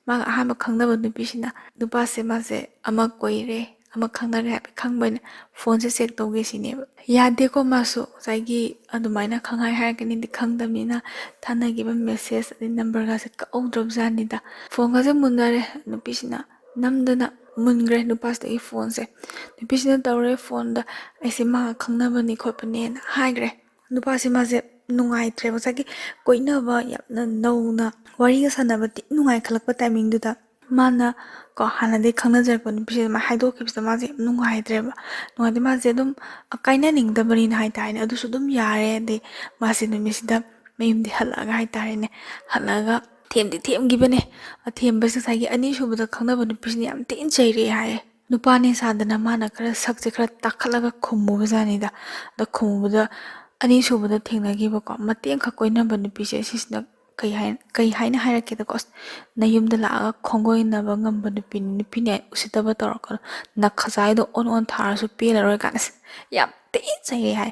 ꯃꯥꯒ ꯑꯍꯥꯟꯕ ꯈꯪꯅꯕ ꯅꯨꯄꯤꯁꯤꯅ ꯅꯨꯄꯥꯁꯦ ꯃꯥꯁꯦ ꯑꯃ ꯀꯣꯏꯔꯦ ꯑꯃ ꯈꯪꯅꯔꯦ ꯍꯥꯏꯐꯦꯠ ꯈꯪꯕꯅ ꯐꯣꯟꯁꯦ ꯆꯦꯛ ꯇꯧꯒꯦ ꯁꯤꯅꯦꯕ ꯌꯥꯗꯦꯀꯣ ꯃꯥꯁꯨ ꯉꯁꯥꯏꯒꯤ ꯑꯗꯨꯃꯥꯏꯅ ꯈꯪꯍꯥꯏ ꯍꯥꯏꯔꯛꯀꯅꯤꯗꯤ ꯈꯪꯗꯕꯅꯤꯅ ꯊꯥꯅꯈꯤꯕ ꯃꯦꯁꯦꯖ ꯑꯗꯩ ꯅꯝꯕꯔꯒꯁꯦ ꯀꯛꯍꯧꯗ꯭ꯔꯕꯖꯥꯠꯅꯤꯗ ꯐꯣꯟꯒꯁꯦ ꯃꯨꯟꯅꯔꯦ ꯅꯨꯄꯤꯁꯤꯅ ꯅꯝꯗꯅ ꯃꯨꯟꯈ꯭ꯔꯦ ꯅꯨꯄꯥꯁꯤꯗꯒꯤ ꯐꯣꯟꯁꯦ ꯅꯨꯄꯤꯁꯤꯅ ꯇꯧꯔꯦ ꯐꯣꯟꯗ ꯑꯩꯁꯦ ꯃꯥꯒ ꯈꯪꯅꯕꯅꯤ ꯈꯣꯠꯄꯅꯦꯅ ꯍꯥꯏꯈ꯭ꯔꯦ ꯅꯨꯄꯥꯁꯦ ꯃꯥꯁꯦ ꯅꯨꯡꯉꯥꯏꯇ꯭ꯔꯦꯕ ꯉꯁꯥꯏꯒꯤ ꯀꯣꯏꯅꯕ ꯌꯥꯝꯅ ꯅꯧꯅ ꯋꯥꯔꯤꯒ ꯁꯥꯟꯅꯕ ꯊꯤ ꯅꯨꯡꯉꯥꯏꯈꯠꯂꯛꯄ ꯇꯥꯏꯃꯤꯡꯗꯨꯗ ꯃꯥꯅ ꯀꯣ ꯍꯥꯟꯅꯗꯒꯤ ꯈꯪꯅꯖꯔꯛꯄ ꯅꯨꯄꯤꯁꯦ ꯑꯗꯨꯃꯥꯏꯅ ꯍꯥꯏꯗꯣꯛꯈꯤꯕꯁꯤꯗ ꯃꯥꯁꯦ ꯌꯥꯝ ꯅꯨꯡꯉꯥꯏꯇ꯭ꯔꯦꯕ ꯃꯥꯁꯦ ꯑꯗꯨꯝ ꯀꯥꯏꯅꯅꯤꯡꯗꯕꯅꯤꯅ ꯍꯥꯏꯇꯥꯔꯦꯅꯦ ꯑꯗꯨꯁꯨ ꯑꯗꯨꯝ ꯌꯥꯔꯦ ꯑꯗꯩ ꯃꯥꯁꯦ ꯅꯨꯃꯤꯠꯁꯤꯗ ꯃꯌꯨꯝꯗꯤ ꯍꯜꯂꯛꯑꯒ ꯍꯥꯏꯇꯥꯔꯦꯅꯦ ꯍꯜꯂꯛꯑꯒ ꯊꯦꯝꯗꯤ ꯊꯦꯝꯈꯤꯕꯅꯦ ꯊꯦꯝꯕꯁꯦ ꯉꯁꯥꯏꯒꯤ ꯑꯅꯤꯁꯨꯕꯗ ꯈꯪꯅꯕ ꯅꯨꯄꯤꯁꯤꯅ ꯌꯥꯝ ꯊꯤꯅ ꯆꯩꯔꯛꯑꯦ ꯍꯥꯏꯌꯦ ꯅꯨꯄꯥꯅꯦ ꯁꯥꯗꯅ ꯃꯥꯅ ꯈꯔ ꯁꯛꯁꯦ ꯈꯔ ꯇꯥꯈꯠꯂꯒ ꯈꯨꯝꯃꯨꯕꯖꯥꯠꯅꯤꯗ ꯑꯗ ꯈꯨꯝꯃꯨꯕꯗ ꯑꯅꯤꯁꯨꯕꯗ ꯊꯦꯡꯅꯈꯤꯕꯀꯣ ꯃꯇꯦꯡꯈꯛ ꯀꯣꯏꯅꯕ ꯅꯨꯄꯤꯁꯦ ꯁꯤꯁꯤꯅ ꯀꯩ ꯍꯥꯏꯅ ꯍꯥꯏꯔꯛꯀꯦꯗꯀꯣ ꯑꯁ ꯅꯌꯨꯝꯗ ꯂꯥꯛꯑꯒ ꯈꯣꯡꯒꯣꯏꯅꯕ ꯉꯝꯕ ꯅꯨꯄꯤꯅꯦ ꯎꯁꯤꯠꯇꯕ ꯇꯧꯔꯛꯀꯅꯨ ꯅꯈꯖꯥꯏꯗꯣ ꯑꯣꯟ ꯊꯥꯔꯁꯨ ꯄꯦꯜꯂꯔꯣꯏ ꯀꯥꯟꯗ ꯌꯥꯝ ꯊꯤꯅ ꯆꯩꯔꯦ ꯍꯥꯏ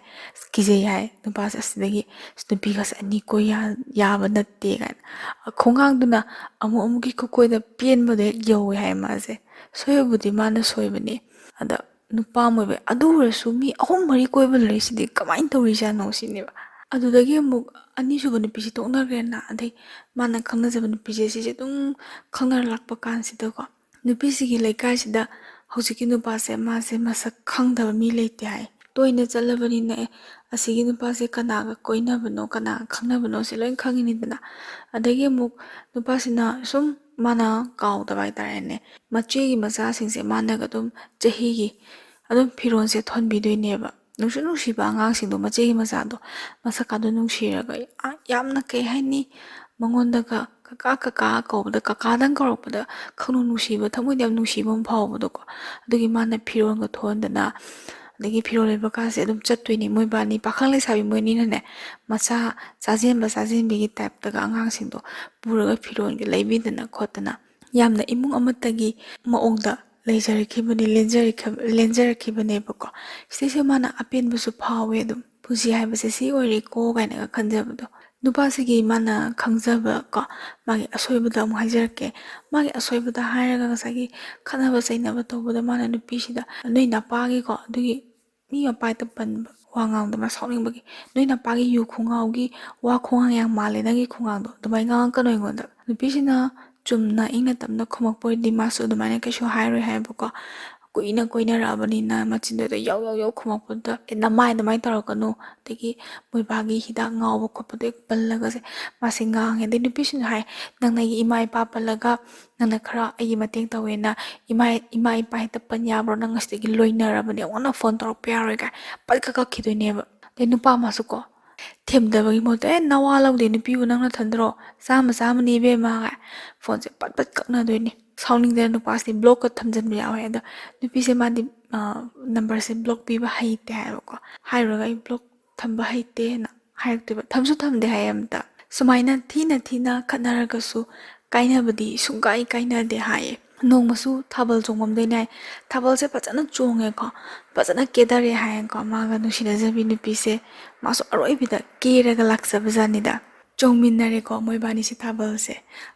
ꯀꯤꯖꯩ ꯍꯥꯏ ꯅꯨꯄꯥꯁꯦ ꯑꯁꯤꯗꯒꯤ ꯅꯨꯄꯤꯒꯁꯦ ꯑꯅꯤ ꯀꯣꯏ ꯌꯥꯕ ꯅꯠꯇꯦ ꯀꯥꯏꯅ ꯈꯣꯡꯒꯥꯡꯗꯨꯅ ꯑꯃꯨꯛꯀꯤ ꯈꯨꯀꯣꯏꯗ ꯄꯦꯟꯕꯗꯣ ꯍꯦꯛ ꯌꯧꯋꯦ ꯍꯥꯏ ꯃꯥꯁꯦ ꯁꯣꯏꯕꯕꯨꯗꯤ ꯃꯥꯅ ꯁꯣꯏꯕꯅꯦ ꯑꯗ ꯅꯨꯄꯥ ꯑꯣꯏꯕ ꯑꯗꯨ ꯑꯣꯏꯔꯁꯨ ꯃꯤ ꯑꯍꯨꯝ ꯃꯔꯤ ꯀꯣꯏꯕ ꯂꯩꯔꯤꯁꯤꯗꯤ ꯀꯃꯥꯏꯅ ꯇꯧꯔꯤꯖꯥꯠꯅꯣ ꯁꯤꯅꯦꯕ ꯑꯗꯨꯗꯒꯤ ꯑꯃꯨꯛ ꯑꯅꯤꯁꯨꯕ ꯅꯨꯄꯤꯁꯤ ꯇꯣꯛꯅꯈ꯭ꯔꯦꯅ ꯑꯗꯩ ꯃꯥꯅ ꯈꯪꯅꯖꯕ ꯅꯨꯄꯤꯁꯦ ꯁꯤꯁꯦ ꯑꯗꯨꯝ ꯈꯪꯅꯔꯛꯄ ꯀꯥꯟꯁꯤꯗꯀꯣ ꯅꯨꯄꯤꯁꯤꯒꯤ ꯂꯩꯀꯥꯏꯁꯤꯗ ꯍꯧꯖꯤꯛꯀꯤ ꯅꯨꯄꯥꯁꯦ ꯃꯥꯁꯦ ꯃꯁꯛ ꯈꯪꯗꯕ ꯃꯤ ꯂꯩꯇꯦ ꯍꯥꯏ ꯇꯣꯏꯅ ꯆꯠꯂꯕꯅꯤꯅ ꯑꯁꯤꯒꯤ ꯅꯨꯄꯥꯁꯦ ꯀꯅꯥꯒ ꯀꯣꯏꯅꯕꯅꯣ ꯀꯅꯥꯒ ꯈꯪꯅꯕꯅꯣ ꯁꯤ ꯂꯣꯏ ꯈꯪꯉꯤꯅꯤꯗꯅ ꯑꯗꯒꯤ ꯑꯃꯨꯛ ꯅꯨꯄꯥꯁꯤꯅ ꯁꯨꯝ ꯃꯥꯅ ꯀꯥꯎꯗꯕ ꯍꯥꯏꯇꯥꯔꯦꯅꯦ ꯃꯆꯦꯒꯤ ꯃꯆꯥꯁꯤꯡꯁꯦ ꯃꯥꯅꯒ ꯑꯗꯨꯝ ꯆꯍꯤꯒꯤ ꯑꯗꯨꯝ ꯐꯤꯔꯣꯜꯁꯦ ꯊꯣꯟꯕꯤꯗꯣꯏꯅꯦꯕ ꯅꯨꯡꯁꯤꯕ ꯑꯉꯥꯡꯁꯤꯡꯗꯣ ꯃꯆꯦꯒꯤ ꯃꯆꯥꯗꯣ ꯃꯁꯛꯀꯥꯗꯣ ꯅꯨꯡꯁꯤꯔꯒ ꯌꯥꯝꯅ ꯀꯩ ꯍꯥꯏꯅꯤ ꯃꯉꯣꯟꯗꯒ ꯀꯀꯥ ꯀꯧꯕꯗ ꯀꯀꯥꯗꯪ ꯀꯧꯔꯛꯄꯗ ꯈꯪꯅꯨꯡ ꯅꯨꯡꯁꯤꯕ ꯊꯃꯣꯏꯗ ꯌꯥꯝ ꯅꯨꯡꯁꯤꯕ ꯑꯃ ꯐꯥꯎꯕꯗꯣꯀꯣ ꯑꯗꯨꯒꯤ ꯃꯥꯅ ꯐꯤꯔꯣꯜꯒ ꯊꯣꯟꯗꯅ ꯑꯗꯒꯤ ꯐꯤꯔꯣꯜ ꯂꯩꯕ ꯀꯥꯁꯦ ꯑꯗꯨꯝ ꯆꯠꯇꯣꯏꯅꯤ ꯃꯣꯏꯕꯥꯅꯤ ꯄꯥꯈꯪ ꯂꯩꯁꯥꯕꯤ ꯃꯣꯏꯅꯤꯅꯅꯦ ꯃꯆꯥ ꯆꯥꯖꯦꯟꯕꯤꯒꯤ ꯇꯥꯏꯞꯇꯒ ꯑꯉꯥꯡꯁꯤꯡꯗꯣ ꯄꯨꯔꯒ ꯐꯤꯔꯣꯜꯒ ꯂꯩꯕꯤꯗꯅ ꯈꯣꯠꯇꯅ ꯌꯥꯝꯅ ꯏꯃꯨꯡ ꯑꯃꯠꯇꯒꯤ ꯃꯑꯣꯡꯗ ꯂꯩꯖꯔꯛꯈꯤꯕꯅꯤ ꯂꯦꯟꯖꯔꯛꯈꯤꯕꯅꯦꯕꯀꯣ ꯁꯤꯁꯨ ꯃꯥꯅ ꯑꯄꯦꯟꯕꯁꯨ ꯐꯥꯎꯋꯦ ꯑꯗꯨꯝ ꯄꯨꯟꯁꯤ ꯍꯥꯏꯕꯁꯦ ꯁꯤ ꯑꯣꯏꯔꯦꯀꯣ ꯀꯥꯏꯅꯒ ꯈꯟꯖꯕꯗꯣ ꯅꯨꯄꯥꯁꯤꯒꯤ ꯃꯥꯅ ꯈꯪꯖꯕ ꯀꯣ ꯃꯥꯒꯤ ꯑꯁꯣꯏꯕꯗ ꯑꯃꯨꯛ ꯍꯥꯏꯖꯔꯛꯀꯦ ꯃꯥꯒꯤ ꯑꯁꯣꯏꯕꯗ ꯍꯥꯏꯔꯒ ꯉꯁꯥꯏꯒꯤ ꯈꯠꯅꯕ ꯆꯩꯅꯕ ꯇꯧꯕꯗ ꯃꯥꯅ ꯅꯨꯄꯤꯁꯤꯗ ꯅꯣꯏ ꯅꯄꯥꯒꯤꯀꯣ ꯑꯗꯨꯒꯤ ꯃꯤ ꯃꯄꯥꯏꯇ ꯄꯟꯕ ꯋꯥ ꯉꯥꯡꯗꯣ ꯃꯥ ꯁꯥꯎꯅꯤꯡꯕꯒꯤ ꯅꯣꯏ ꯅꯄꯥꯒꯤ ꯌꯨ ꯈꯣꯡꯒꯥꯎꯒꯤ ꯋꯥ ꯈꯣꯡꯒꯥꯡ ꯌꯥꯝ ꯃꯥꯜꯂꯦ ꯅꯪꯒꯤ ꯈꯣꯡꯒꯥꯡꯗꯣ ꯑꯗꯨꯃꯥꯏꯅ ꯉꯥꯡꯉꯛꯀꯅꯣ ꯑꯩꯉꯣꯟꯗ ꯅꯨꯄꯤꯁꯤꯅ ꯆꯨꯝꯅ ꯏꯪꯅ ꯇꯞꯅ ꯈꯨꯝꯃꯛꯄ ꯑꯣꯏꯔꯗꯤ ꯃꯥꯁꯨ ꯑꯗꯨꯃꯥꯏꯅ ꯀꯩꯁꯨ ꯍꯥꯏꯔꯣꯏ ꯍꯥꯏꯕꯀꯣ ꯀꯨꯏꯅ ꯀꯣꯏꯅꯔꯛꯑꯕꯅꯤꯅ ꯃꯆꯤꯟꯗꯨꯗ ꯌꯧ ꯈꯨꯝꯃꯛꯄꯗ ꯅꯃꯥꯏ ꯑꯗꯨꯃꯥꯏꯅ ꯇꯧꯔꯛꯀꯅꯨ ꯑꯗꯒꯤ ꯃꯣꯏꯕꯥꯒꯤ ꯍꯤꯗꯥꯛ ꯉꯥꯎꯕ ꯈꯣꯠꯄꯗꯣ ꯍꯦꯛ ꯄꯜꯂꯒꯁꯦ ꯃꯥꯁꯦ ꯉꯥꯡꯉꯦ ꯑꯗꯩ ꯅꯨꯄꯤꯁꯤꯡꯁꯨ ꯍꯥꯏ ꯅꯪꯅ ꯑꯩꯒꯤ ꯏꯃꯥ ꯏꯄꯥ ꯄꯜꯂꯒ ꯅꯪꯅ ꯈꯔ ꯑꯩꯒꯤ ꯃꯇꯦꯡ ꯇꯧꯋꯦꯅ ꯏꯃꯥ ꯏꯄꯥ ꯍꯦꯛꯇ ꯄꯟ ꯌꯥꯕ꯭ꯔꯣ ꯅꯪ ꯉꯁꯤꯗꯒꯤ ꯂꯣꯏꯅꯔꯕꯅꯦ ꯑꯩꯉꯣꯟꯗ ꯐꯣꯟ ꯇꯧꯔꯛꯄ ꯌꯥꯔꯣꯏ ꯀꯥꯏ ꯄꯠꯀ ꯀꯛꯈꯤꯗꯣꯏꯅꯦꯕ ꯑꯗꯩ ꯅꯨꯄꯥ ꯑꯃꯁꯨ ꯀꯣ ꯊꯦꯝꯗꯕꯒꯤ ꯃꯍꯨꯠꯇ ꯅꯋꯥ ꯂꯧꯗꯦ ꯅꯨꯄꯤꯕꯨ ꯅꯪꯅ ꯊꯟꯗꯔꯣ ꯆꯥꯝꯃꯅꯤ ꯏꯕꯦꯝꯃ ꯀꯥꯏ ꯐꯣꯟꯁꯦ ꯄꯠ ꯀꯛꯅꯗꯣꯏꯅꯤ ꯁꯥꯎꯅꯤꯡꯗꯅ ꯅꯨꯄꯥꯁꯤꯗꯤ ꯕ꯭ꯂꯣꯛꯀ ꯊꯝꯖꯤꯟꯕ ꯌꯥꯎꯋꯦ ꯑꯗꯣ ꯅꯨꯄꯤꯁꯦ ꯃꯥꯗꯤ ꯅꯝꯕꯔꯁꯦ ꯕ꯭ꯂꯣꯛ ꯄꯤꯕ ꯍꯩꯇꯦ ꯍꯥꯏꯕꯀꯣ ꯍꯥꯏꯔꯨꯔꯒ ꯑꯩ ꯕ꯭ꯂꯣꯛ ꯊꯝꯕ ꯍꯩꯇꯦꯅ ꯍꯥꯏꯔꯛꯇꯣꯏꯕ ꯊꯝꯁꯨ ꯊꯝꯗꯦ ꯍꯥꯏ ꯑꯝꯇ ꯁꯨꯃꯥꯏꯅ ꯊꯤꯅ ꯈꯠꯅꯔꯒꯁꯨ ꯀꯥꯏꯅꯕꯗꯤ ꯁꯨꯡꯀꯥꯏ ꯀꯥꯏꯅꯗꯦ ꯍꯥꯏꯌꯦ ꯅꯣꯡꯃꯁꯨ ꯊꯥꯕꯜ ꯆꯣꯡꯉꯝꯗꯣꯏꯅꯦ ꯍꯥꯏ ꯊꯥꯕꯜꯁꯦ ꯐꯖꯅ ꯆꯣꯡꯉꯦꯀꯣ ꯐꯖꯅ ꯀꯦꯗꯔꯦ ꯍꯥꯏꯌꯦꯀꯣ ꯃꯥꯒ ꯅꯨꯡꯁꯤꯅꯖꯕꯤ ꯅꯨꯄꯤꯁꯦ ꯃꯥꯁꯨ ꯑꯔꯣꯏꯕꯤꯗ ꯀꯦꯔꯒ ꯂꯥꯛꯆꯕꯖꯥꯠꯅꯤꯗ ꯆꯣꯡꯃꯤꯟꯅꯔꯦꯀꯣ ꯃꯣꯏꯕꯥꯅꯤꯁꯤ ꯊꯥꯕꯜꯁꯦ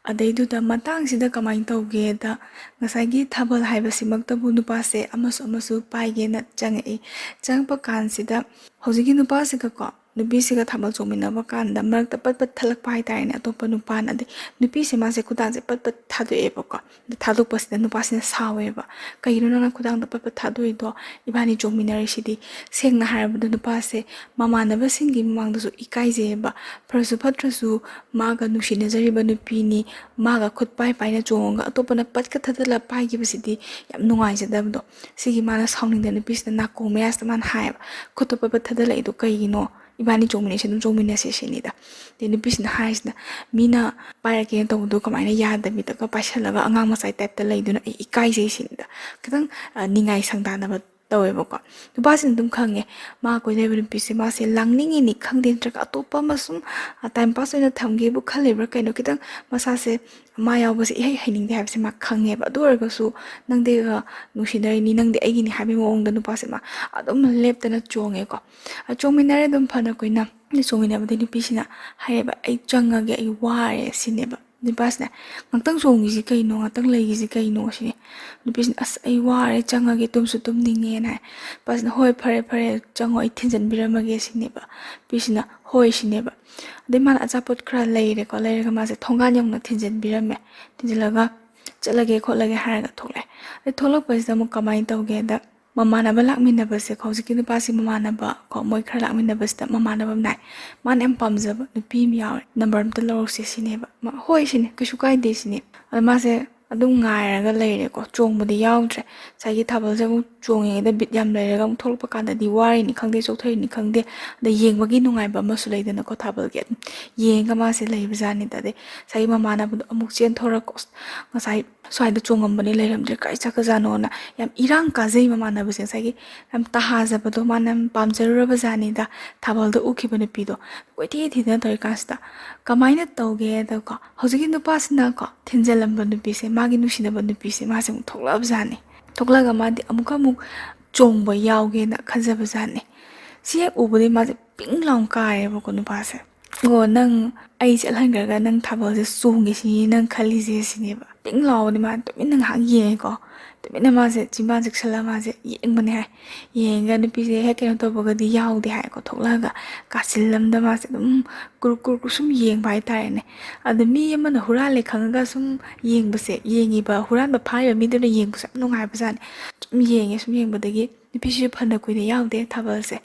ꯑꯗꯩꯗꯨꯗ ꯃꯇꯥꯡꯁꯤꯗ ꯀꯃꯥꯏꯅ ꯇꯧꯒꯦꯗ ꯉꯁꯥꯏꯒꯤ ꯊꯥꯕꯜ ꯍꯥꯏꯕꯁꯤꯃꯛꯇꯕꯨ ꯅꯨꯄꯥꯁꯦ ꯑꯃꯁꯨ ꯄꯥꯏꯒꯦꯅ ꯆꯪꯉꯛꯏ ꯆꯪꯉꯛꯄ ꯀꯥꯟꯁꯤꯗ ꯍꯧꯖꯤꯛꯀꯤ ꯅꯨꯄꯥꯁꯤꯒꯀꯣ ꯅꯨꯄꯤꯁꯤꯒ ꯊꯥꯕꯜ ꯆꯣꯡꯃꯤꯟꯅꯕ ꯀꯥꯟꯗ ꯃꯔꯛꯇ ꯄꯠ ꯊꯠꯂꯛꯄ ꯍꯥꯏꯇꯥꯔꯦꯅꯦ ꯑꯇꯣꯞꯄ ꯅꯨꯄꯥꯅ ꯑꯗꯩ ꯅꯨꯄꯤꯁꯦ ꯃꯥꯁꯦ ꯈꯨꯗꯥꯡꯁꯦ ꯄꯠ ꯊꯥꯗꯣꯛꯑꯦꯕꯀꯣ ꯊꯥꯗꯣꯛꯄꯁꯤꯗ ꯅꯨꯄꯥꯁꯤꯅ ꯁꯥꯎꯋꯦꯕ ꯀꯩꯒꯤꯅꯣ ꯅꯪꯅ ꯈꯨꯗꯥꯡꯗ ꯄꯠ ꯊꯥꯗꯣꯛꯏꯗꯣ ꯏꯕꯥꯅꯤ ꯆꯣꯡꯃꯤꯟꯅꯔꯤꯁꯤꯗꯤ ꯁꯦꯡꯅ ꯍꯥꯏꯔꯕꯗ ꯅꯨꯄꯥꯁꯦ ꯃꯃꯥꯟꯅꯕꯁꯤꯡꯒꯤ ꯃꯃꯥꯡꯗꯁꯨ ꯏꯀꯥꯏꯖꯩꯑꯕ ꯐꯔꯁꯨ ꯐꯠꯇ꯭ꯔꯁꯨ ꯃꯥꯒ ꯅꯨꯡꯁꯤꯅꯖꯔꯤꯕ ꯅꯨꯄꯤꯅꯤ ꯃꯥꯒ ꯈꯨꯠ ꯄꯥꯏꯅ ꯆꯣꯡꯉꯒ ꯑꯇꯣꯞꯄꯅ ꯄꯠꯀ ꯊꯠꯇꯅ ꯄꯥꯏꯈꯤꯕꯁꯤꯗꯤ ꯌꯥꯝ ꯅꯨꯡꯉꯥꯏꯖꯗꯕꯗꯣ ꯁꯤꯒꯤ ꯃꯥꯅ ꯁꯥꯎꯅꯤꯡꯗ ꯅꯨꯄꯤꯁꯤꯗ ꯅꯥꯀꯣꯡ ꯃꯌꯥꯁꯤꯗ ꯃꯥꯅ ꯍꯥꯏꯌꯦꯕ ꯈꯨꯠꯇꯣ ꯄꯠ ꯊꯥꯗꯠꯂꯛꯏꯗꯣ ꯀꯩꯒꯤꯅꯣ ꯏꯕꯥꯅꯤ ꯆꯣꯡꯃꯤꯟꯅꯁꯤ ꯑꯗꯨꯝ ꯆꯣꯡꯃꯤꯟꯅꯁꯦ ꯁꯤꯅꯤꯗ ꯑꯗꯩ ꯅꯨꯄꯤꯁꯤꯅ ꯍꯥꯏꯔꯤꯁꯤꯅ ꯃꯤꯅ ꯄꯥꯏꯔꯛꯀꯦꯅ ꯇꯧꯕꯗꯣ ꯀꯃꯥꯏꯅ ꯌꯥꯗꯕꯤꯗꯒ ꯄꯥꯏꯁꯜꯂꯒ ꯑꯉꯥꯡ ꯃꯆꯥꯏ ꯇꯥꯏꯞꯇ ꯂꯩꯗꯨꯅ ꯑꯩ ꯏꯀꯥꯏꯖꯩ ꯁꯤꯅꯤꯗ ꯈꯤꯇꯪ ꯅꯤꯡꯉꯥꯏ ꯁꯪꯗꯥꯅꯕ ꯇꯧꯋꯦꯕꯀꯣ ꯅꯨꯄꯥꯁꯤꯅ ꯑꯗꯨꯝ ꯈꯪꯉꯦ ꯃꯥ ꯀꯣꯏꯅꯔꯤꯕ ꯅꯨꯄꯤꯁꯦ ꯃꯥꯁꯦ ꯂꯥꯡꯅꯤꯡꯉꯤꯅꯤ ꯈꯪꯗꯦ ꯅꯠꯇ꯭ꯔꯒ ꯑꯇꯣꯞꯄ ꯑꯃ ꯁꯨꯝ ꯇꯥꯏꯝ ꯄꯥꯁ ꯑꯣꯏꯅ ꯊꯝꯒꯦꯕꯨ ꯈꯜꯂꯤꯕ꯭ꯔꯥ ꯀꯩꯅꯣ ꯈꯤꯇꯪ ꯃꯁꯥꯁꯦ ꯃꯥ ꯌꯥꯎꯕꯁꯦ ꯏꯍꯩ ꯍꯩꯅꯤꯡꯗꯦ ꯍꯥꯏꯕꯁꯦ ꯃꯥ ꯈꯪꯉꯦꯕ ꯑꯗꯨ ꯑꯣꯏꯔꯒꯁꯨ ꯅꯪꯗꯤꯒ ꯅꯨꯡꯁꯤꯅꯔꯤꯅꯤ ꯅꯪꯗꯤ ꯑꯩꯒꯤꯅꯤ ꯍꯥꯏꯕꯒꯤ ꯃꯑꯣꯡꯗ ꯅꯨꯄꯥꯁꯦ ꯃꯥ ꯑꯗꯨꯝ ꯂꯦꯞꯇꯅ ꯆꯣꯡꯉꯦꯀꯣ ꯆꯣꯡꯃꯤꯟꯅꯔꯦ ꯑꯗꯨꯝ ꯐꯅ ꯀꯨꯏꯅ ꯆꯣꯡꯃꯤꯟꯅꯕꯗꯤ ꯅꯨꯄꯤꯁꯤꯅ ꯍꯥꯏꯌꯦꯕ ꯑꯩ ꯆꯪꯉꯒꯦ ꯑꯩ ꯋꯥꯔꯦ ꯁꯤꯅꯦꯕ ꯅꯨꯄꯥꯁꯤꯅ ꯉꯥꯛꯇꯪ ꯆꯣꯡꯉꯤꯁꯤ ꯀꯩꯅꯣ ꯉꯥꯛꯇꯪ ꯂꯩꯒꯤꯁꯤ ꯀꯩꯅꯣ ꯁꯤꯅꯤ ꯅꯨꯄꯤꯁꯤꯅ ꯑꯁ ꯑꯩ ꯋꯥꯔꯦ ꯆꯪꯉꯒꯦ ꯇꯨꯝꯁꯨ ꯇꯨꯝꯅꯤꯡꯉꯦꯅ ꯍꯥꯏ ꯅꯨꯄꯥꯁꯤꯅ ꯍꯣꯏ ꯐꯔꯦ ꯆꯪꯉꯣ ꯑꯩ ꯊꯤꯟꯖꯟꯕꯤꯔꯝꯃꯒꯦ ꯁꯤꯅꯦꯕ ꯅꯨꯄꯤꯁꯤꯅ ꯍꯣꯏ ꯁꯤꯅꯦꯕ ꯑꯗꯩ ꯃꯥꯅ ꯑꯆꯥꯄꯣꯠ ꯈꯔ ꯂꯩꯔꯦꯀꯣ ꯂꯩꯔꯒ ꯃꯥꯁꯦ ꯊꯣꯡꯒꯥꯟ ꯌꯧꯅ ꯊꯤꯟꯖꯟꯕꯤꯔꯝꯃꯦ ꯊꯤꯟꯖꯤꯜꯂꯒ ꯆꯠꯂꯒꯦ ꯈꯣꯠꯂꯒꯦ ꯍꯥꯏꯔꯒ ꯊꯣꯛꯂꯛꯑꯦ ꯑꯗꯩ ꯊꯣꯛꯂꯛꯄꯁꯤꯗ ꯑꯃꯨꯛ ꯀꯃꯥꯏꯅ ꯇꯧꯒꯦꯗ ꯃꯃꯥꯟꯅꯕ ꯂꯥꯛꯃꯤꯟꯅꯕꯁꯦ ꯍꯧꯖꯤꯛꯀꯤ ꯅꯨꯄꯥꯁꯤ ꯃꯃꯥꯟꯅꯕ ꯀꯣ ꯃꯣꯏ ꯈꯔ ꯂꯥꯛꯃꯤꯟꯅꯕꯁꯤꯗ ꯃꯃꯥꯟꯅꯕ ꯑꯃ ꯅꯥꯏ ꯃꯥꯅ ꯌꯥꯝ ꯄꯥꯝꯖꯕ ꯅꯨꯄꯤ ꯑꯃ ꯌꯥꯎꯔꯦ ꯅꯝꯕꯔ ꯑꯝꯇ ꯂꯧꯔꯛꯁꯦ ꯁꯤꯅꯦꯕ ꯍꯣꯏ ꯁꯤꯅꯦ ꯀꯩꯁꯨ ꯀꯥꯏꯗꯦ ꯁꯤꯅꯦ ꯑꯗ ꯃꯥꯁꯦ ꯑꯗꯨꯝ ꯉꯥꯏꯔꯒ ꯂꯩꯔꯦꯀꯣ ꯆꯣꯡꯕꯗꯤ ꯌꯥꯎꯗ꯭ꯔꯦ ꯉꯁꯥꯏꯒꯤ ꯊꯥꯕꯜꯁꯦ ꯑꯃꯨꯛ ꯆꯣꯡꯉꯤꯉꯩꯗ ꯕꯤꯠ ꯌꯥꯝ ꯂꯩꯔꯒ ꯑꯃꯨꯛ ꯊꯣꯛꯂꯛꯄ ꯀꯥꯟꯗꯗꯤ ꯋꯥꯔꯤꯅꯤ ꯈꯪꯗꯦ ꯆꯣꯛꯊꯔꯤꯅꯤ ꯈꯪꯗꯦ ꯑꯗ ꯌꯦꯡꯕꯒꯤ ꯅꯨꯡꯉꯥꯏꯕ ꯑꯃꯁꯨ ꯂꯩꯗꯅꯀꯣ ꯊꯥꯕꯜꯒꯤ ꯑꯗꯨꯝ ꯌꯦꯡꯉꯒ ꯃꯥꯁꯦ ꯂꯩꯕꯖꯥꯠꯅꯤꯗ ꯑꯗꯩ ꯉꯁꯥꯏꯒꯤ ꯃꯃꯥꯟꯅꯕꯗꯣ ꯑꯃꯨꯛ ꯆꯦꯟꯊꯣꯔꯛꯀꯣ ꯉꯁꯥꯏ ꯁ꯭ꯋꯥꯏꯗ ꯆꯣꯡꯉꯝꯕꯅꯤ ꯂꯩꯔꯝꯗ꯭ꯔꯦ ꯀꯥꯏ ꯆꯠꯈ꯭ꯔꯖꯥꯠꯅꯣꯅ ꯌꯥꯝ ꯏꯔꯥꯡ ꯀꯥꯖꯩ ꯃꯃꯥꯟꯅꯕꯁꯦ ꯉꯁꯥꯏꯒꯤ ꯌꯥꯝ ꯇꯍꯥꯖꯕꯗꯣ ꯃꯥꯅ ꯌꯥꯝ ꯄꯥꯝꯖꯔꯨꯔꯕ ꯖꯥꯠꯅꯤꯗ ꯊꯥꯕꯜꯗ ꯎꯈꯤꯕ ꯅꯨꯄꯤꯗꯣ ꯀꯣꯏꯊꯤ ꯊꯤꯗꯅ ꯇꯧꯔꯤꯀꯥꯟꯁꯤꯗ ꯀꯃꯥꯏꯅ ꯇꯧꯒꯦꯗꯀꯣ ꯍꯧꯖꯤꯛꯀꯤ ꯅꯨꯄꯥꯁꯤꯅꯀꯣ ꯊꯤꯟꯖꯜꯂꯝꯕ ꯅꯨꯄꯤꯁꯦ ꯃꯥꯒꯤ ꯅꯨꯡꯁꯤꯅꯕ ꯅꯨꯄꯤꯁꯦ ꯃꯥꯁꯦ ꯑꯃꯨꯛ ꯊꯣꯛꯂꯛꯑꯕ ꯖꯥꯠꯅꯤ ꯊꯣꯛꯂꯛꯑꯒ ꯃꯥꯗꯤ ꯑꯃꯨꯛ ꯆꯣꯡꯕ ꯌꯥꯎꯒꯦꯅ ꯈꯟꯖꯕ ꯖꯥꯠꯅꯤ ꯁꯤ ꯍꯦꯛ ꯎꯕꯗꯩ ꯃꯥꯁꯦ ꯄꯤꯡ ꯂꯥꯎ ꯀꯥꯔꯦꯕꯀꯣ ꯅꯨꯄꯥꯁꯦ ꯑꯣ ꯅꯪ ꯑꯩ ꯆꯠꯍꯟꯈ꯭ꯔꯒ ꯅꯪ ꯊꯥꯕꯜꯁꯦ ꯆꯣꯡꯒꯦꯁꯤꯅꯤ ꯅꯪ ꯈꯜꯂꯤꯁꯦ ꯁꯤꯅꯦꯕ ꯄꯤꯡ ꯂꯥꯎꯕꯗꯤ ꯃꯥ ꯇꯨꯃꯤꯟꯅ ꯉꯥꯏꯍꯥꯛ ꯌꯦꯡꯉꯦꯀꯣ ꯇꯨꯃꯤꯟꯅ ꯃꯥꯁꯦ ꯆꯤꯡꯕꯥꯟ ꯆꯤꯛꯁꯜꯂꯒ ꯃꯥꯁꯦ ꯌꯦꯡꯕꯅꯦ ꯍꯥꯏ ꯌꯦꯡꯉꯒ ꯅꯨꯄꯤꯁꯦ ꯍꯦꯛ ꯀꯩꯅꯣ ꯇꯧꯕꯒꯗꯤ ꯌꯥꯎꯗꯦ ꯍꯥꯏꯀꯣ ꯊꯣꯛꯂꯛꯑꯒ ꯀꯥꯆꯤꯜ ꯑꯃꯗ ꯃꯥꯁꯦ ꯑꯗꯨꯝ ꯀꯨꯔꯨꯛ ꯁꯨꯝ ꯌꯦꯡꯕ ꯍꯥꯏꯇꯥꯔꯦꯅꯦ ꯑꯗ ꯃꯤ ꯑꯃꯅ ꯍꯨꯔꯥꯜꯂꯦ ꯈꯪꯉꯒ ꯁꯨꯝ ꯌꯦꯡꯕꯁꯦ ꯌꯦꯡꯉꯤꯕ ꯍꯨꯔꯥꯟꯕ ꯐꯥꯔꯤꯕ ꯃꯤꯗꯨꯅ ꯌꯦꯡꯕꯁꯦ ꯌꯥꯝ ꯅꯨꯡꯉꯥꯏꯕꯖꯥꯠꯅꯤ ꯁꯨꯝ ꯌꯦꯡꯕꯗꯒꯤ ꯅꯨꯄꯤꯁꯤꯁꯨ ꯐꯅ ꯀꯨꯏꯅ ꯌꯥꯎꯗꯦ ꯊꯥꯕꯜꯁꯦ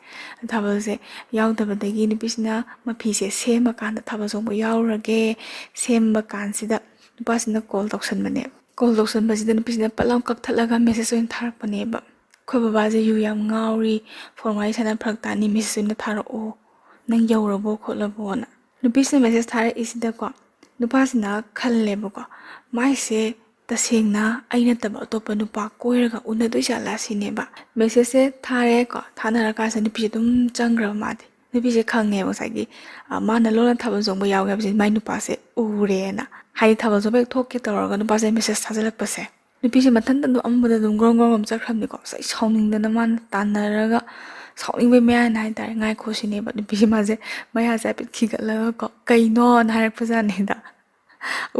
ꯌꯥꯎꯗꯕꯗꯒꯤ ꯅꯨꯄꯤꯁꯤꯅ ꯃꯐꯤꯁꯦ ꯁꯦꯝꯃꯀꯥꯟꯗ ꯊꯥꯕꯜ ꯆꯣꯡꯕ ꯌꯥꯎꯔꯨꯔꯒꯦ ꯁꯦꯝꯕ ꯀꯥꯟꯁꯤꯗ ꯅꯨꯄꯥꯁꯤꯅ ꯀꯣꯜ ꯇꯧꯁꯟꯕꯅꯦꯕ ꯀꯣꯜ ꯇꯧꯁꯟꯕꯁꯤꯗ ꯅꯨꯄꯤꯁꯤꯅ ꯄꯠꯂꯥꯎ ꯀꯛꯊꯠꯂꯒ ꯃꯦꯁꯦꯖ ꯑꯣꯏꯅ ꯊꯥꯔꯛꯄꯅꯦꯕ ꯑꯩꯈꯣꯏ ꯕꯕꯥꯁꯦ ꯌꯨ ꯌꯥꯝ ꯉꯥꯎꯔꯤ ꯐꯣꯟ ꯋꯥꯔꯤ ꯁꯥꯟꯅ ꯐꯔꯛ ꯇꯥꯅꯤ ꯃꯦꯁꯦꯖ ꯑꯣꯏꯅ ꯊꯥꯔꯛꯑꯣ ꯅꯪ ꯌꯧꯔꯕꯣ ꯈꯣꯠꯂꯕꯣꯅ ꯅꯨꯄꯤꯁꯤꯅ ꯃꯦꯁꯦꯖ ꯊꯥꯔꯛꯏꯁꯤꯗꯀꯣ ꯅꯨꯄꯥꯁꯤꯅ ꯈꯜꯂꯦꯕꯀꯣ ꯃꯥꯏꯁꯦ ꯇꯁꯦꯡꯅ ꯑꯩ ꯅꯠꯇꯕ ꯑꯇꯣꯞꯄ ꯅꯨꯄꯥ ꯀꯣꯏꯔꯒ ꯎꯅꯗꯣꯏ ꯖꯥꯠꯂꯥ ꯁꯤꯅꯦꯕ ꯃꯦꯁꯦꯖꯁꯦ ꯊꯥꯔꯦꯀꯣ ꯊꯥꯅꯔꯀꯥꯟꯁꯤꯗ ꯅꯨꯄꯤꯁꯦ ꯑꯗꯨꯝ ꯆꯪꯈ꯭ꯔꯕ ꯃꯥꯗꯤ ꯅꯨꯄꯤꯁꯦ ꯈꯪꯉꯦꯕ ꯉꯁꯥꯏꯒꯤ ꯃꯥꯅ ꯂꯣꯟꯅ ꯊꯥꯕꯜ ꯆꯣꯡꯕ ꯌꯥꯎꯒꯦ ꯍꯥꯏꯕꯁꯦ ꯃꯥꯏ ꯅꯨꯄꯥꯁꯦ ꯎꯔꯦꯅ ꯍꯥꯏꯗꯤ ꯊꯥꯕꯜ ꯆꯣꯡꯕ ꯍꯦꯛ ꯊꯣꯛꯀꯦ ꯇꯧꯔꯒ ꯅꯨꯄꯥꯁꯦ ꯃꯦꯁꯦꯖ ꯊꯥꯖꯤꯜꯂꯛꯄꯁꯦ ꯅꯨꯄꯤꯁꯦ ꯃꯊꯟꯇ ꯑꯗꯨꯝ ꯑꯃꯗ ꯑꯗꯨꯝ ꯒ꯭ꯔꯣꯡ ꯒ꯭ꯔꯣꯡ ꯆꯠꯈ꯭ꯔꯕꯅꯤꯀꯣ ꯑꯩ ꯁꯥꯎꯅꯤꯡꯗꯅ ꯃꯥꯅ ꯇꯥꯟꯅꯔꯒ ꯁꯥꯎꯅꯤꯡꯕꯩ ꯃꯌꯥꯏꯅ ꯍꯥꯏꯇꯥꯔꯦ ꯉꯥꯏꯈꯣ ꯁꯤꯅꯦꯕ ꯅꯨꯄꯤꯁꯦ ꯃꯥꯁꯦ ꯃꯌꯥꯁꯦ ꯍꯥꯏꯐꯦꯠ ꯈꯤꯒꯠꯂꯒꯀꯣ ꯀꯩꯅꯣꯅ ꯍꯥꯏꯔꯛꯄꯖꯥꯠꯅꯤꯗ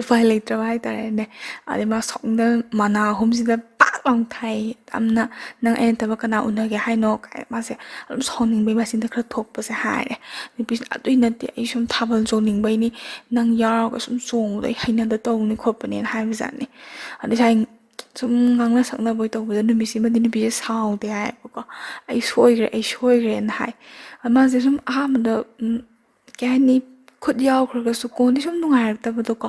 ꯎꯄꯥꯏ ꯂꯩꯇ꯭ꯔꯕ ꯍꯥꯏꯇꯥꯔꯦꯅꯦ ꯑꯗꯩ ꯃꯥ ꯁꯥꯎꯅꯤꯡꯗꯅ ꯃꯅꯥ ꯑꯍꯨꯝꯁꯤꯗ ꯄꯥꯛ ꯂꯥꯎ ꯊꯥꯏ ꯌꯥꯝꯅ ꯅꯪ ꯑꯩ ꯅꯠꯇꯕ ꯀꯅꯥ ꯎꯅꯒꯦ ꯍꯥꯏꯅꯣ ꯀꯥꯏ ꯃꯥꯁꯦ ꯑꯗꯨꯝ ꯁꯥꯎꯅꯤꯡꯕꯩ ꯃꯆꯤꯟꯗ ꯈꯔ ꯊꯣꯛꯄꯁꯦ ꯍꯥꯏꯔꯦ ꯅꯨꯄꯤꯁꯤꯅ ꯑꯗꯨꯏ ꯅꯠꯇꯦ ꯑꯩ ꯁꯨꯝ ꯊꯥꯕꯜ ꯆꯣꯡꯅꯤꯡꯕꯩꯅꯤ ꯅꯪ ꯌꯥꯎꯔꯒ ꯁꯨꯝ ꯆꯣꯡꯕꯗꯣ ꯑꯩ ꯍꯩꯅꯗ ꯇꯧꯅꯤ ꯈꯣꯠꯄꯅꯦꯅ ꯍꯥꯏꯕꯖꯥꯠꯅꯤ ꯑꯗꯩ ꯁꯥꯏ ꯁꯨꯝ ꯉꯥꯡꯅ ꯁꯛꯅꯕꯣꯏ ꯇꯧꯕꯗ ꯅꯨꯃꯤꯠꯁꯤꯃꯗꯤ ꯅꯨꯄꯤꯁꯦ ꯁꯥꯎꯗꯦ ꯍꯥꯏꯌꯦꯕꯀꯣ ꯑꯩ ꯁꯣꯏꯈ꯭ꯔꯦꯅ ꯍꯥꯏ ꯃꯥꯁꯦ ꯁꯨꯝ ꯑꯍꯥꯟꯕꯗ ꯀꯩ ꯍꯥꯏꯅꯤ ꯈꯨꯠ ꯌꯥꯎꯈ꯭ꯔꯒꯁꯨ ꯀꯣꯟꯗꯤ ꯁꯨꯝ ꯅꯨꯡꯉꯥꯏꯔꯛꯇꯕꯗꯣꯀꯣ